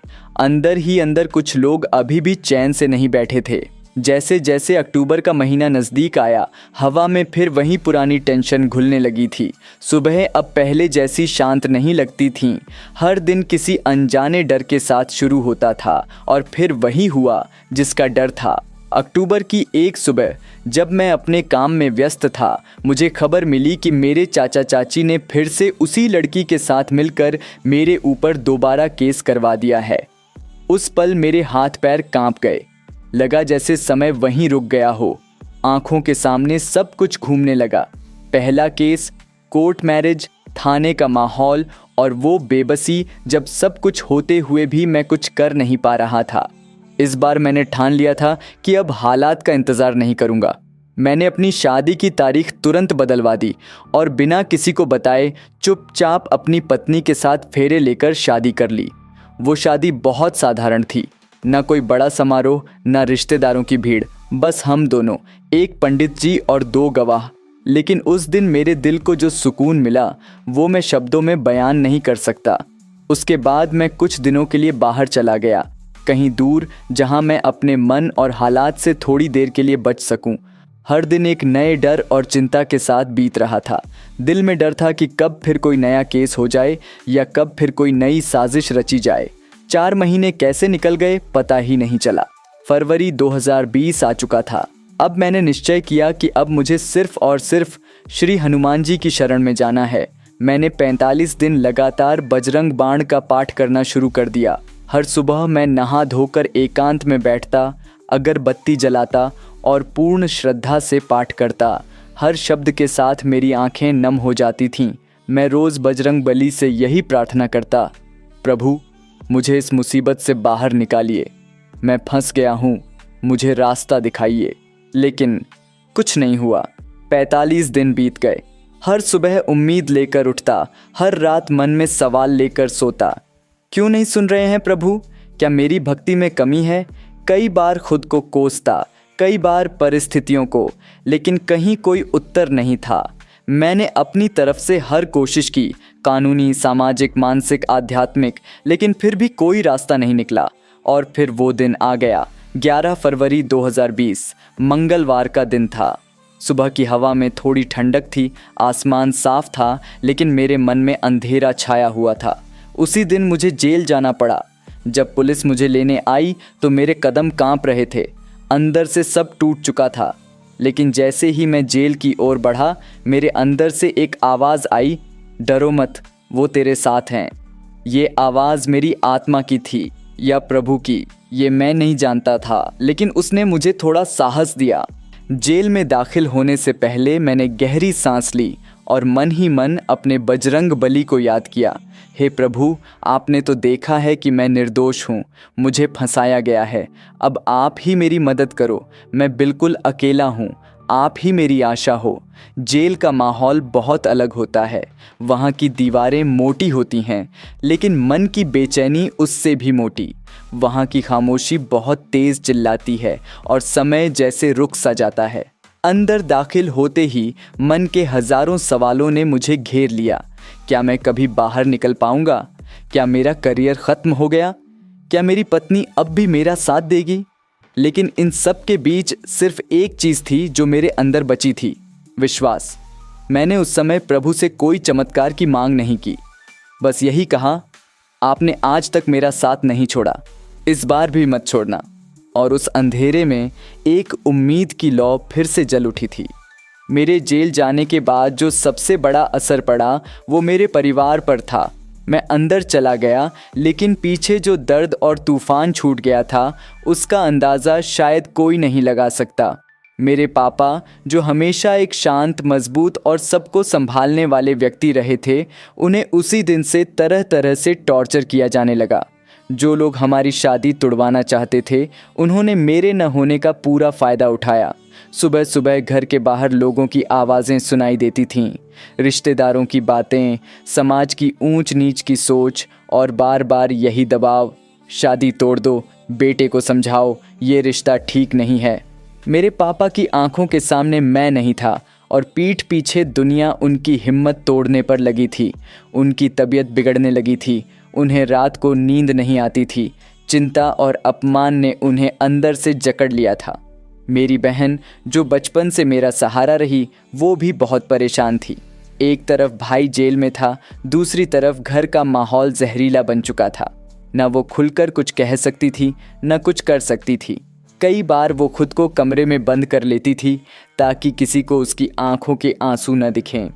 अंदर ही अंदर कुछ लोग अभी भी चैन से नहीं बैठे थे। जैसे जैसे अक्टूबर का महीना नज़दीक आया, हवा में फिर वही पुरानी टेंशन घुलने लगी थी। सुबह अब पहले जैसी शांत नहीं लगती थीं। हर दिन किसी अनजाने डर के साथ शुरू होता था और फिर वही हुआ जिसका डर था। अक्टूबर की एक सुबह जब मैं अपने काम में व्यस्त था, मुझे खबर मिली कि मेरे चाचा चाची ने फिर से उसी लड़की के साथ मिलकर मेरे ऊपर दोबारा केस करवा दिया है। उस पल मेरे हाथ पैर कांप गए। लगा जैसे समय वहीं रुक गया हो। आंखों के सामने सब कुछ घूमने लगा। पहला केस, कोर्ट मैरिज, थाने का माहौल और वो बेबसी जब सब कुछ होते हुए भी मैं कुछ कर नहीं पा रहा था। इस बार मैंने ठान लिया था कि अब हालात का इंतज़ार नहीं करूँगा। मैंने अपनी शादी की तारीख तुरंत बदलवा दी और बिना किसी को बताए चुपचाप अपनी पत्नी के साथ फेरे लेकर शादी कर ली। वो शादी बहुत साधारण थी। न कोई बड़ा समारोह, न रिश्तेदारों की भीड़, बस हम दोनों, एक पंडित जी और 2 गवाह। लेकिन उस दिन मेरे दिल को जो सुकून मिला वो मैं शब्दों में बयान नहीं कर सकता। उसके बाद मैं कुछ दिनों के लिए बाहर चला गया, कहीं दूर जहां मैं अपने मन और हालात से थोड़ी देर के लिए बच सकूं। हर दिन एक नए डर और चिंता के साथ बीत रहा था। दिल में डर था कि कब फिर कोई नया केस हो जाए या कब फिर कोई नई साजिश रची जाए। 4 महीने कैसे निकल गए पता ही नहीं चला। फरवरी 2020 आ चुका था। अब मैंने निश्चय किया कि अब मुझे सिर्फ और सिर्फ श्री हनुमान जी की शरण में जाना है। मैंने 45 दिन लगातार बजरंग बाण का पाठ करना शुरू कर दिया। हर सुबह मैं नहा धोकर एकांत में बैठता, अगरबत्ती जलाता और पूर्ण श्रद्धा से पाठ करता। हर शब्द के साथ मेरी आंखें नम हो जाती थीं। मैं रोज़ बजरंग बली से यही प्रार्थना करता, प्रभु मुझे इस मुसीबत से बाहर निकालिए। मैं फंस गया हूँ, मुझे रास्ता दिखाइए। लेकिन कुछ नहीं हुआ। 45 दिन बीत गए। हर सुबह उम्मीद लेकर उठता, हर रात मन में सवाल लेकर सोता। क्यों नहीं सुन रहे हैं प्रभु? क्या मेरी भक्ति में कमी है? कई बार खुद को कोसता, कई बार परिस्थितियों को, लेकिन कहीं कोई उत्तर नहीं था। मैंने अपनी तरफ से हर कोशिश की, कानूनी, सामाजिक, मानसिक, आध्यात्मिक, लेकिन फिर भी कोई रास्ता नहीं निकला। और फिर वो दिन आ गया। 11 फरवरी 2020 मंगलवार का दिन था। सुबह की हवा में थोड़ी ठंडक थी, आसमान साफ था, लेकिन मेरे मन में अंधेरा छाया हुआ था। उसी दिन मुझे जेल जाना पड़ा। जब पुलिस मुझे लेने आई तो मेरे कदम कांप रहे थे। अंदर से सब टूट चुका था। लेकिन जैसे ही मैं जेल की ओर बढ़ा, मेरे अंदर से एक आवाज़ आई, डरो मत, वो तेरे साथ हैं। ये आवाज़ मेरी आत्मा की थी या प्रभु की, ये मैं नहीं जानता था, लेकिन उसने मुझे थोड़ा साहस दिया। जेल में दाखिल होने से पहले मैंने गहरी सांस ली और मन ही मन अपने बजरंग बली को याद किया। हे प्रभु, आपने तो देखा है कि मैं निर्दोष हूँ, मुझे फंसाया गया है। अब आप ही मेरी मदद करो, मैं बिल्कुल अकेला हूँ, आप ही मेरी आशा हो। जेल का माहौल बहुत अलग होता है। वहाँ की दीवारें मोटी होती हैं, लेकिन मन की बेचैनी उससे भी मोटी। वहाँ की खामोशी बहुत तेज़ चिल्लाती है और समय जैसे रुक सा जाता है। अंदर दाखिल होते ही मन के हज़ारों सवालों ने मुझे घेर लिया। क्या मैं कभी बाहर निकल पाऊंगा? क्या मेरा करियर ख़त्म हो गया? क्या मेरी पत्नी अब भी मेरा साथ देगी? लेकिन इन सब के बीच सिर्फ एक चीज़ थी जो मेरे अंदर बची थी, विश्वास। मैंने उस समय प्रभु से कोई चमत्कार की मांग नहीं की, बस यही कहा, आपने आज तक मेरा साथ नहीं छोड़ा, इस बार भी मत छोड़ना। और उस अंधेरे में एक उम्मीद की लौ फिर से जल उठी थी। मेरे जेल जाने के बाद जो सबसे बड़ा असर पड़ा वो मेरे परिवार पर था। मैं अंदर चला गया, लेकिन पीछे जो दर्द और तूफान छूट गया था उसका अंदाज़ा शायद कोई नहीं लगा सकता। मेरे पापा, जो हमेशा एक शांत, मजबूत और सबको संभालने वाले व्यक्ति रहे थे, उन्हें उसी दिन से तरह तरह से टॉर्चर किया जाने लगा। जो लोग हमारी शादी तुड़वाना चाहते थे, उन्होंने मेरे न होने का पूरा फ़ायदा उठाया। सुबह सुबह घर के बाहर लोगों की आवाज़ें सुनाई देती थीं, रिश्तेदारों की बातें, समाज की ऊंच नीच की सोच और बार बार यही दबाव, शादी तोड़ दो, बेटे को समझाओ, ये रिश्ता ठीक नहीं है। मेरे पापा की आंखों के सामने मैं नहीं था और पीठ पीछे दुनिया उनकी हिम्मत तोड़ने पर लगी थी। उनकी तबीयत बिगड़ने लगी थी, उन्हें रात को नींद नहीं आती थी। चिंता और अपमान ने उन्हें अंदर से जकड़ लिया था। मेरी बहन, जो बचपन से मेरा सहारा रही, वो भी बहुत परेशान थी। एक तरफ भाई जेल में था, दूसरी तरफ घर का माहौल जहरीला बन चुका था। न वो खुलकर कुछ कह सकती थी, न कुछ कर सकती थी। कई बार वो खुद को कमरे में बंद कर लेती थी ताकि किसी को उसकी आंखों के आंसू न दिखें।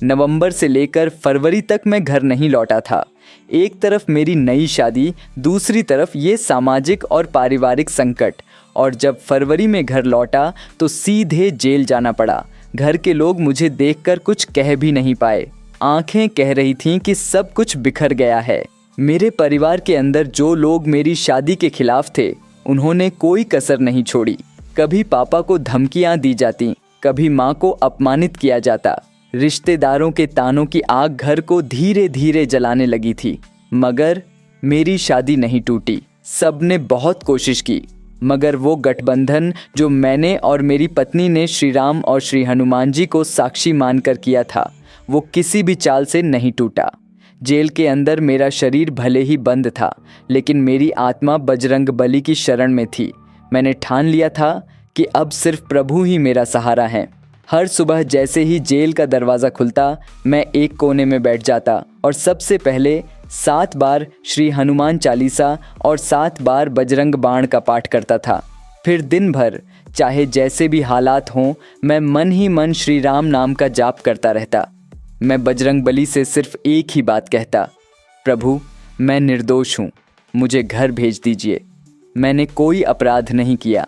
नवंबर से लेकर फरवरी तक मैं घर नहीं लौटा था। एक तरफ मेरी नई शादी, दूसरी तरफ ये सामाजिक और पारिवारिक संकट। और जब फरवरी में घर लौटा तो सीधे जेल जाना पड़ा। घर के लोग मुझे देखकर कुछ कह भी नहीं पाए। आंखें कह रही थीं कि सब कुछ बिखर गया है। मेरे परिवार के अंदर जो लोग मेरी शादी के खिलाफ थे, उन्होंने कोई कसर नहीं छोड़ी। कभी पापा को धमकियां दी जाती, कभी माँ को अपमानित किया जाता। रिश्तेदारों के तानों की आग घर को धीरे धीरे जलाने लगी थी, मगर मेरी शादी नहीं टूटी। सबने बहुत कोशिश की, मगर वो गठबंधन जो मैंने और मेरी पत्नी ने श्री राम और श्री हनुमान जी को साक्षी मानकर किया था, वो किसी भी चाल से नहीं टूटा। जेल के अंदर मेरा शरीर भले ही बंद था, लेकिन मेरी आत्मा बजरंग बली की शरण में थी। मैंने ठान लिया था कि अब सिर्फ प्रभु ही मेरा सहारा है। हर सुबह जैसे ही जेल का दरवाज़ा खुलता, मैं एक कोने में बैठ जाता और सबसे पहले 7 बार श्री हनुमान चालीसा और 7 बार बजरंग बाण का पाठ करता था। फिर दिन भर, चाहे जैसे भी हालात हों, मैं मन ही मन श्री राम नाम का जाप करता रहता। मैं बजरंग बली से सिर्फ एक ही बात कहता, प्रभु, मैं निर्दोष हूँ, मुझे घर भेज दीजिए। मैंने कोई अपराध नहीं किया।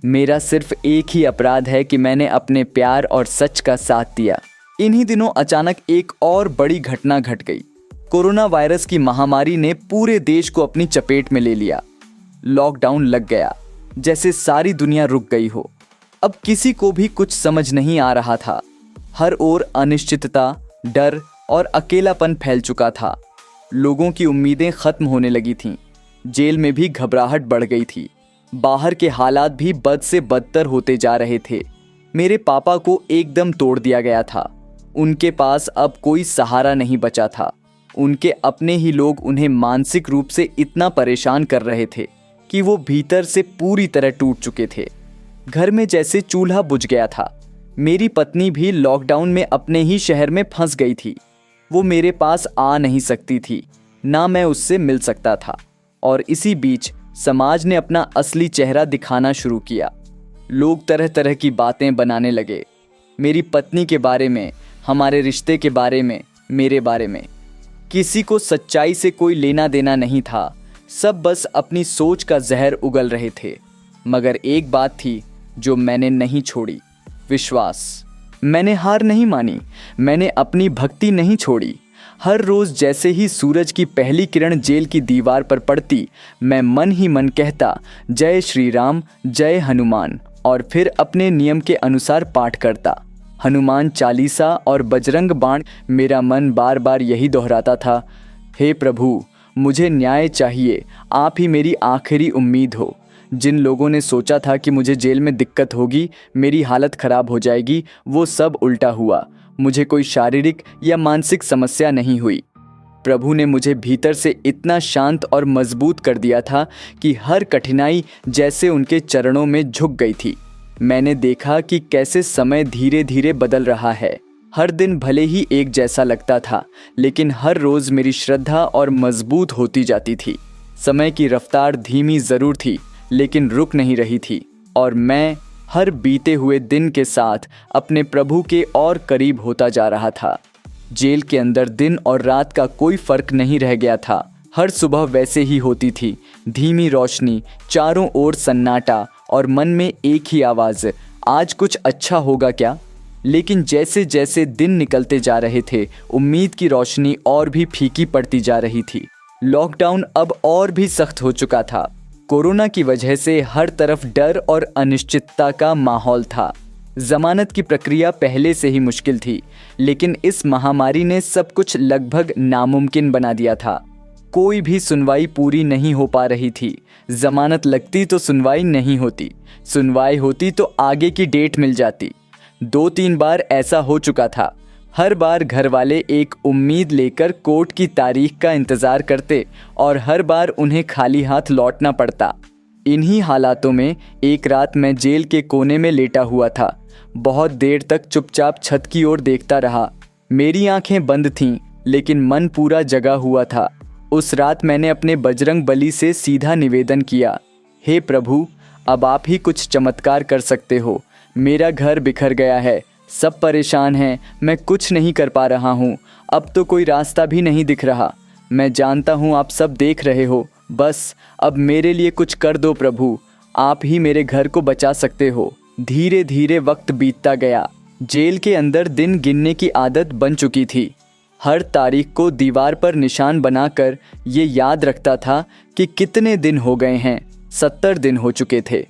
मेरा सिर्फ एक ही अपराध है कि मैंने अपने प्यार और सच का साथ दिया। इन्हीं दिनों अचानक एक और बड़ी घटना घट गई। कोरोना वायरस की महामारी ने पूरे देश को अपनी चपेट में ले लिया। लॉकडाउन लग गया, जैसे सारी दुनिया रुक गई हो। अब किसी को भी कुछ समझ नहीं आ रहा था। हर ओर अनिश्चितता, डर और अकेलापन फैल चुका था। लोगों की उम्मीदें खत्म होने लगी थीं। जेल में भी घबराहट बढ़ गई थी। बाहर के हालात भी बद से बदतर होते जा रहे थे। मेरे पापा को एकदम तोड़ दिया गया था। उनके पास अब कोई सहारा नहीं बचा था। उनके अपने ही लोग उन्हें मानसिक रूप से इतना परेशान कर रहे थे कि वो भीतर से पूरी तरह टूट चुके थे। घर में जैसे चूल्हा बुझ गया था। मेरी पत्नी भी लॉकडाउन में अपने ही शहर में फंस गई थी। वो मेरे पास आ नहीं सकती थी, ना मैं उससे मिल सकता था। और इसी बीच समाज ने अपना असली चेहरा दिखाना शुरू किया। लोग तरह तरह की बातें बनाने लगे, मेरी पत्नी के बारे में, हमारे रिश्ते के बारे में, मेरे बारे में। किसी को सच्चाई से कोई लेना देना नहीं था। सब बस अपनी सोच का जहर उगल रहे थे। मगर एक बात थी जो मैंने नहीं छोड़ी, विश्वास। मैंने हार नहीं मानी, मैंने अपनी भक्ति नहीं छोड़ी। हर रोज़ जैसे ही सूरज की पहली किरण जेल की दीवार पर पड़ती, मैं मन ही मन कहता, जय श्री राम, जय हनुमान, और फिर अपने नियम के अनुसार पाठ करता। हनुमान चालीसा और बजरंग बाण। मेरा मन बार बार यही दोहराता था, हे प्रभु, मुझे न्याय चाहिए, आप ही मेरी आखिरी उम्मीद हो। जिन लोगों ने सोचा था कि मुझे जेल में दिक्कत होगी, मेरी हालत ख़राब हो जाएगी, वो सब उल्टा हुआ। मुझे कोई शारीरिक या मानसिक समस्या नहीं हुई। प्रभु ने मुझे भीतर से इतना शांत और मजबूत कर दिया था कि हर कठिनाई जैसे उनके चरणों में झुक गई थी। मैंने देखा कि कैसे समय धीरे धीरे बदल रहा है। हर दिन भले ही एक जैसा लगता था, लेकिन हर रोज मेरी श्रद्धा और मजबूत होती जाती थी। समय की रफ्तार धीमी जरूर थी, लेकिन रुक नहीं रही थी, और मैं हर बीते हुए दिन के साथ अपने प्रभु के और करीब होता जा रहा था। जेल के अंदर दिन और रात का कोई फर्क नहीं रह गया था। हर सुबह वैसे ही होती थी, धीमी रोशनी, चारों ओर सन्नाटा, और मन में एक ही आवाज़, आज कुछ अच्छा होगा क्या। लेकिन जैसे जैसे दिन निकलते जा रहे थे, उम्मीद की रोशनी और भी फीकी पड़ती जा रही थी। लॉकडाउन अब और भी सख्त हो चुका था। कोरोना की वजह से हर तरफ डर और अनिश्चितता का माहौल था। जमानत की प्रक्रिया पहले से ही मुश्किल थी, लेकिन इस महामारी ने सब कुछ लगभग नामुमकिन बना दिया था। कोई भी सुनवाई पूरी नहीं हो पा रही थी। जमानत लगती तो सुनवाई नहीं होती, सुनवाई होती तो आगे की डेट मिल जाती। 2-3 बार ऐसा हो चुका था। हर बार घर वाले एक उम्मीद लेकर कोर्ट की तारीख का इंतज़ार करते, और हर बार उन्हें खाली हाथ लौटना पड़ता। इन्हीं हालातों में एक रात मैं जेल के कोने में लेटा हुआ था। बहुत देर तक चुपचाप छत की ओर देखता रहा। मेरी आंखें बंद थीं, लेकिन मन पूरा जगा हुआ था। उस रात मैंने अपने बजरंग बली से सीधा निवेदन किया, हे प्रभु, अब आप ही कुछ चमत्कार कर सकते हो। मेरा घर बिखर गया है, सब परेशान हैं, मैं कुछ नहीं कर पा रहा हूँ। अब तो कोई रास्ता भी नहीं दिख रहा। मैं जानता हूँ आप सब देख रहे हो, बस अब मेरे लिए कुछ कर दो प्रभु, आप ही मेरे घर को बचा सकते हो। धीरे धीरे वक्त बीतता गया। जेल के अंदर दिन गिनने की आदत बन चुकी थी। हर तारीख को दीवार पर निशान बनाकर ये याद रखता था कि कितने दिन हो गए हैं। 70 दिन हो चुके थे।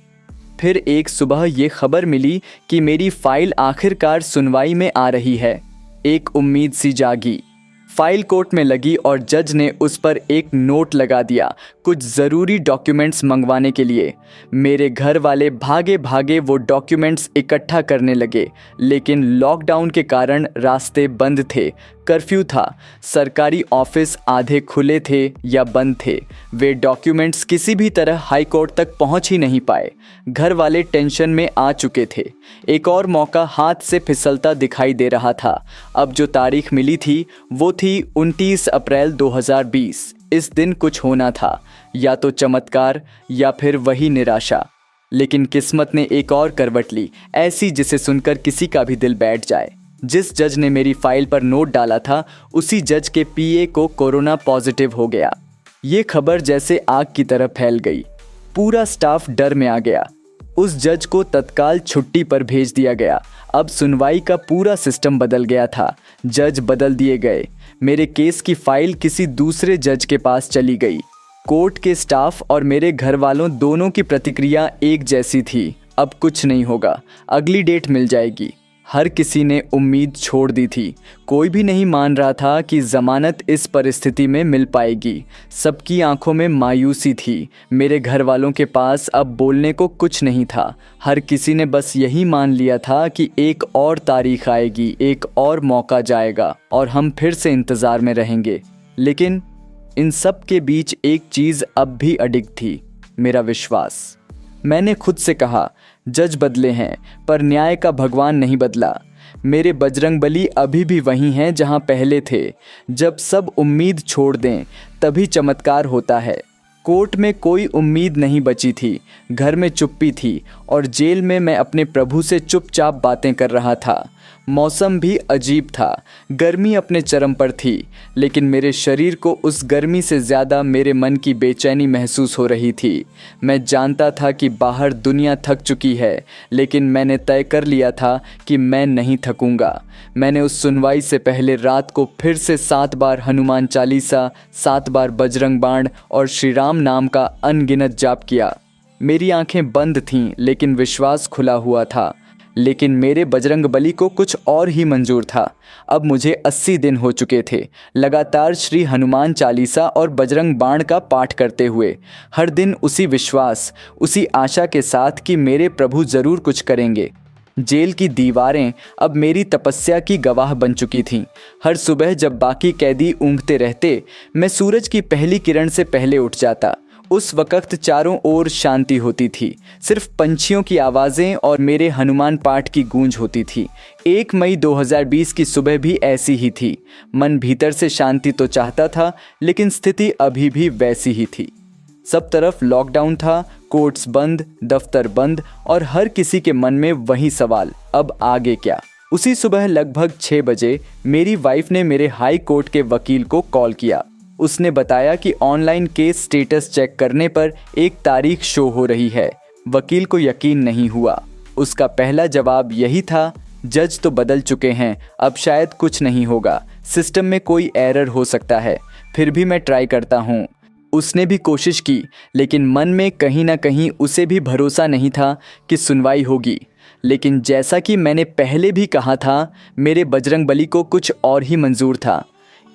फिर एक सुबह ये खबर मिली कि मेरी फाइल आखिरकार सुनवाई में आ रही है। एक उम्मीद सी जागी। फाइल कोर्ट में लगी और जज ने उस पर एक नोट लगा दिया, कुछ ज़रूरी डॉक्यूमेंट्स मंगवाने के लिए। मेरे घर वाले भागे भागे वो डॉक्यूमेंट्स इकट्ठा करने लगे, लेकिन लॉकडाउन के कारण रास्ते बंद थे, कर्फ्यू था, सरकारी ऑफिस आधे खुले थे या बंद थे। वे डॉक्यूमेंट्स किसी भी तरह हाई कोर्ट तक पहुंच ही नहीं पाए। घर वाले टेंशन में आ चुके थे। एक और मौका हाथ से फिसलता दिखाई दे रहा था। अब जो तारीख मिली थी वो थी 29 अप्रैल 2020। इस दिन कुछ होना था, या तो चमत्कार या फिर वही निराशा। लेकिन किस्मत ने एक और करवट ली, ऐसी जिसे सुनकर किसी का भी दिल बैठ जाए। जिस जज ने मेरी फाइल पर नोट डाला था, उसी जज के पीए को कोरोना पॉजिटिव हो गया। ये खबर जैसे आग की तरह फैल गई। पूरा स्टाफ डर में आ गया। उस जज को तत्काल छुट्टी पर भेज दिया गया। अब सुनवाई का पूरा सिस्टम बदल गया था। जज बदल दिए गए। मेरे केस की फाइल किसी दूसरे जज के पास चली गई। कोर्ट के स्टाफ और मेरे घर वालों दोनों की प्रतिक्रिया एक जैसी थी, अब कुछ नहीं होगा, अगली डेट मिल जाएगी। हर किसी ने उम्मीद छोड़ दी थी। कोई भी नहीं मान रहा था कि ज़मानत इस परिस्थिति में मिल पाएगी। सबकी आंखों में मायूसी थी। मेरे घर वालों के पास अब बोलने को कुछ नहीं था। हर किसी ने बस यही मान लिया था कि एक और तारीख आएगी, एक और मौका जाएगा और हम फिर से इंतज़ार में रहेंगे। लेकिन इन सब के बीच एक चीज़ अब भी अडिग थी, मेरा विश्वास। मैंने खुद से कहा, जज बदले हैं पर न्याय का भगवान नहीं बदला। मेरे बजरंगबली अभी भी वहीं हैं जहां पहले थे। जब सब उम्मीद छोड़ दें तभी चमत्कार होता है। कोर्ट में कोई उम्मीद नहीं बची थी, घर में चुप्पी थी, और जेल में मैं अपने प्रभु से चुपचाप बातें कर रहा था। मौसम भी अजीब था। गर्मी अपने चरम पर थी, लेकिन मेरे शरीर को उस गर्मी से ज़्यादा मेरे मन की बेचैनी महसूस हो रही थी। मैं जानता था कि बाहर दुनिया थक चुकी है, लेकिन मैंने तय कर लिया था कि मैं नहीं थकूंगा। मैंने उस सुनवाई से पहले रात को फिर से 7 बार हनुमान चालीसा, 7 बार बजरंग बाण और श्री राम नाम का अनगिनत जाप किया। मेरी आंखें बंद थीं, लेकिन विश्वास खुला हुआ था। लेकिन मेरे बजरंगबली को कुछ और ही मंजूर था। अब मुझे 80 दिन हो चुके थे, लगातार श्री हनुमान चालीसा और बजरंग बाण का पाठ करते हुए, हर दिन उसी विश्वास, उसी आशा के साथ कि मेरे प्रभु ज़रूर कुछ करेंगे। जेल की दीवारें अब मेरी तपस्या की गवाह बन चुकी थीं। हर सुबह जब बाकी कैदी ऊँघते रहते, मैं सूरज की पहली किरण से पहले उठ जाता। उस वक्त चारों ओर शांति होती थी, सिर्फ पंछियों की आवाज़ें और मेरे हनुमान पाठ की गूंज होती थी। 1 मई 2020 की सुबह भी ऐसी ही थी। मन भीतर से शांति तो चाहता था, लेकिन स्थिति अभी भी वैसी ही थी। सब तरफ लॉकडाउन था, कोर्ट्स बंद, दफ्तर बंद और हर किसी के मन में वही सवाल, अब आगे क्या। उसी सुबह लगभग 6 बजे मेरी वाइफ ने मेरे हाई कोर्ट के वकील को कॉल किया। उसने बताया कि ऑनलाइन केस स्टेटस चेक करने पर एक तारीख शो हो रही है। वकील को यकीन नहीं हुआ। उसका पहला जवाब यही था, जज तो बदल चुके हैं, अब शायद कुछ नहीं होगा, सिस्टम में कोई एरर हो सकता है, फिर भी मैं ट्राई करता हूँ। उसने भी कोशिश की, लेकिन मन में कहीं ना कहीं उसे भी भरोसा नहीं था कि सुनवाई होगी। लेकिन जैसा कि मैंने पहले भी कहा था, मेरे बजरंगबली को कुछ और ही मंजूर था।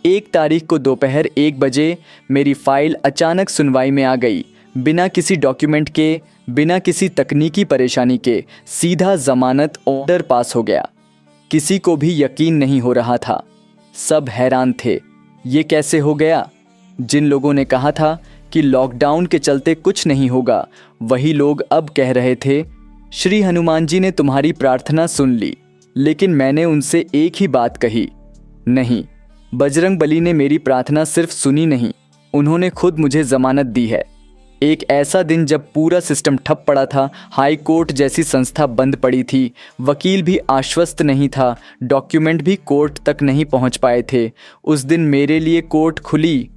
1 तारीख को दोपहर 1 बजे मेरी फाइल अचानक सुनवाई में आ गई। बिना किसी डॉक्यूमेंट के, बिना किसी तकनीकी परेशानी के सीधा ज़मानत ऑर्डर पास हो गया। किसी को भी यकीन नहीं हो रहा था। सब हैरान थे, ये कैसे हो गया। जिन लोगों ने कहा था कि लॉकडाउन के चलते कुछ नहीं होगा, वही लोग अब कह रहे थे, श्री हनुमान जी ने तुम्हारी प्रार्थना सुन ली। लेकिन मैंने उनसे एक ही बात कही, नहीं, बजरंगबली ने मेरी प्रार्थना सिर्फ सुनी नहीं, उन्होंने खुद मुझे ज़मानत दी है। एक ऐसा दिन जब पूरा सिस्टम ठप पड़ा था, हाई कोर्ट जैसी संस्था बंद पड़ी थी, वकील भी आश्वस्त नहीं था, डॉक्यूमेंट भी कोर्ट तक नहीं पहुंच पाए थे। उस दिन मेरे लिए कोर्ट खुली,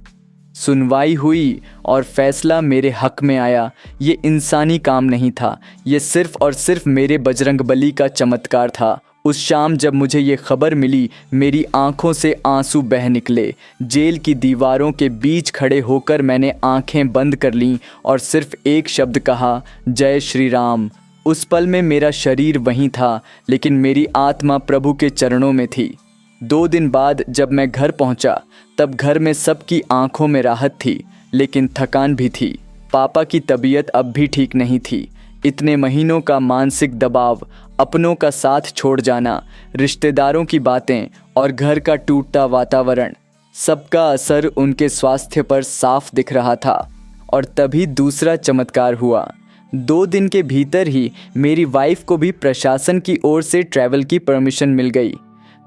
सुनवाई हुई और फैसला मेरे हक में आया। ये इंसानी काम नहीं था, ये सिर्फ और सिर्फ मेरे बजरंगबली का चमत्कार था। उस शाम जब मुझे ये खबर मिली, मेरी आंखों से आंसू बह निकले। जेल की दीवारों के बीच खड़े होकर मैंने आंखें बंद कर लीं और सिर्फ एक शब्द कहा, जय श्री राम। उस पल में मेरा शरीर वहीं था, लेकिन मेरी आत्मा प्रभु के चरणों में थी। 2 दिन बाद जब मैं घर पहुंचा, तब घर में सबकी आंखों में राहत थी, लेकिन थकान भी थी। पापा की तबीयत अब भी ठीक नहीं थी। इतने महीनों का मानसिक दबाव, अपनों का साथ छोड़ जाना, रिश्तेदारों की बातें और घर का टूटता वातावरण, सबका असर उनके स्वास्थ्य पर साफ दिख रहा था। और तभी दूसरा चमत्कार हुआ। 2 दिन के भीतर ही मेरी वाइफ को भी प्रशासन की ओर से ट्रैवल की परमिशन मिल गई।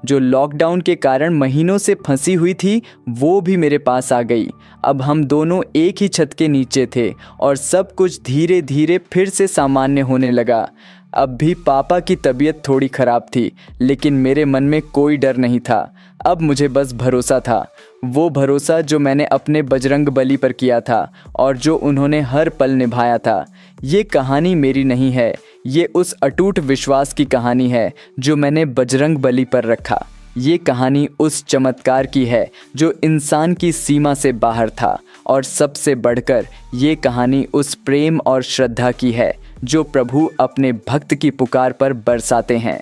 जो लॉकडाउन के कारण महीनों से फंसी हुई थी, वो भी मेरे पास आ गई। अब हम दोनों एक ही छत के नीचे थे और सब कुछ धीरे धीरे फिर से सामान्य होने लगा। अब भी पापा की तबीयत थोड़ी ख़राब थी, लेकिन मेरे मन में कोई डर नहीं था। अब मुझे बस भरोसा था, वो भरोसा जो मैंने अपने बजरंगबली पर किया था और जो उन्होंने हर पल निभाया था। ये कहानी मेरी नहीं है, ये उस अटूट विश्वास की कहानी है जो मैंने बजरंगबली पर रखा। ये कहानी उस चमत्कार की है जो इंसान की सीमा से बाहर था, और सबसे बढ़कर ये कहानी उस प्रेम और श्रद्धा की है जो प्रभु अपने भक्त की पुकार पर बरसाते हैं।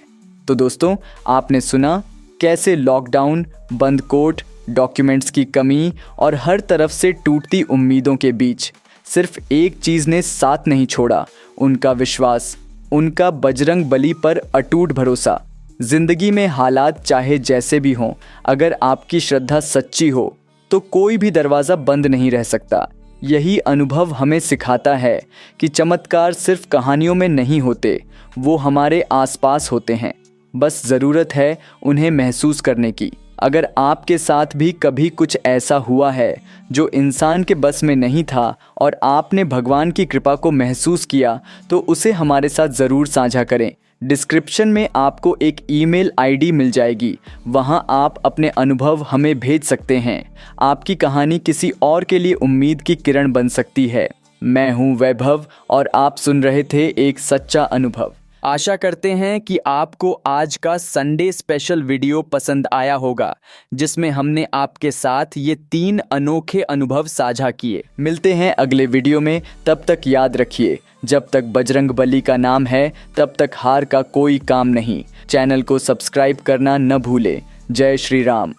तो दोस्तों, आपने सुना कैसे लॉकडाउन, बंद कोर्ट, डॉक्यूमेंट्स की कमी और हर तरफ से टूटती उम्मीदों के बीच सिर्फ एक चीज़ ने साथ नहीं छोड़ा, उनका विश्वास, उनका बजरंगबली पर अटूट भरोसा। जिंदगी में हालात चाहे जैसे भी हों, अगर आपकी श्रद्धा सच्ची हो तो कोई भी दरवाज़ा बंद नहीं रह सकता। यही अनुभव हमें सिखाता है कि चमत्कार सिर्फ कहानियों में नहीं होते, वो हमारे आसपास होते हैं। बस ज़रूरत है उन्हें महसूस करने की। अगर आपके साथ भी कभी कुछ ऐसा हुआ है जो इंसान के बस में नहीं था और आपने भगवान की कृपा को महसूस किया, तो उसे हमारे साथ ज़रूर साझा करें। डिस्क्रिप्शन में आपको एक ईमेल आईडी मिल जाएगी, वहां आप अपने अनुभव हमें भेज सकते हैं। आपकी कहानी किसी और के लिए उम्मीद की किरण बन सकती है। मैं हूं वैभव और आप सुन रहे थे एक सच्चा अनुभव। आशा करते हैं कि आपको आज का संडे स्पेशल वीडियो पसंद आया होगा, जिसमें हमने आपके साथ ये 3 अनोखे अनुभव साझा किए। मिलते हैं अगले वीडियो में, तब तक याद रखिए, जब तक बजरंगबली का नाम है तब तक हार का कोई काम नहीं। चैनल को सब्सक्राइब करना न भूलें। जय श्री राम।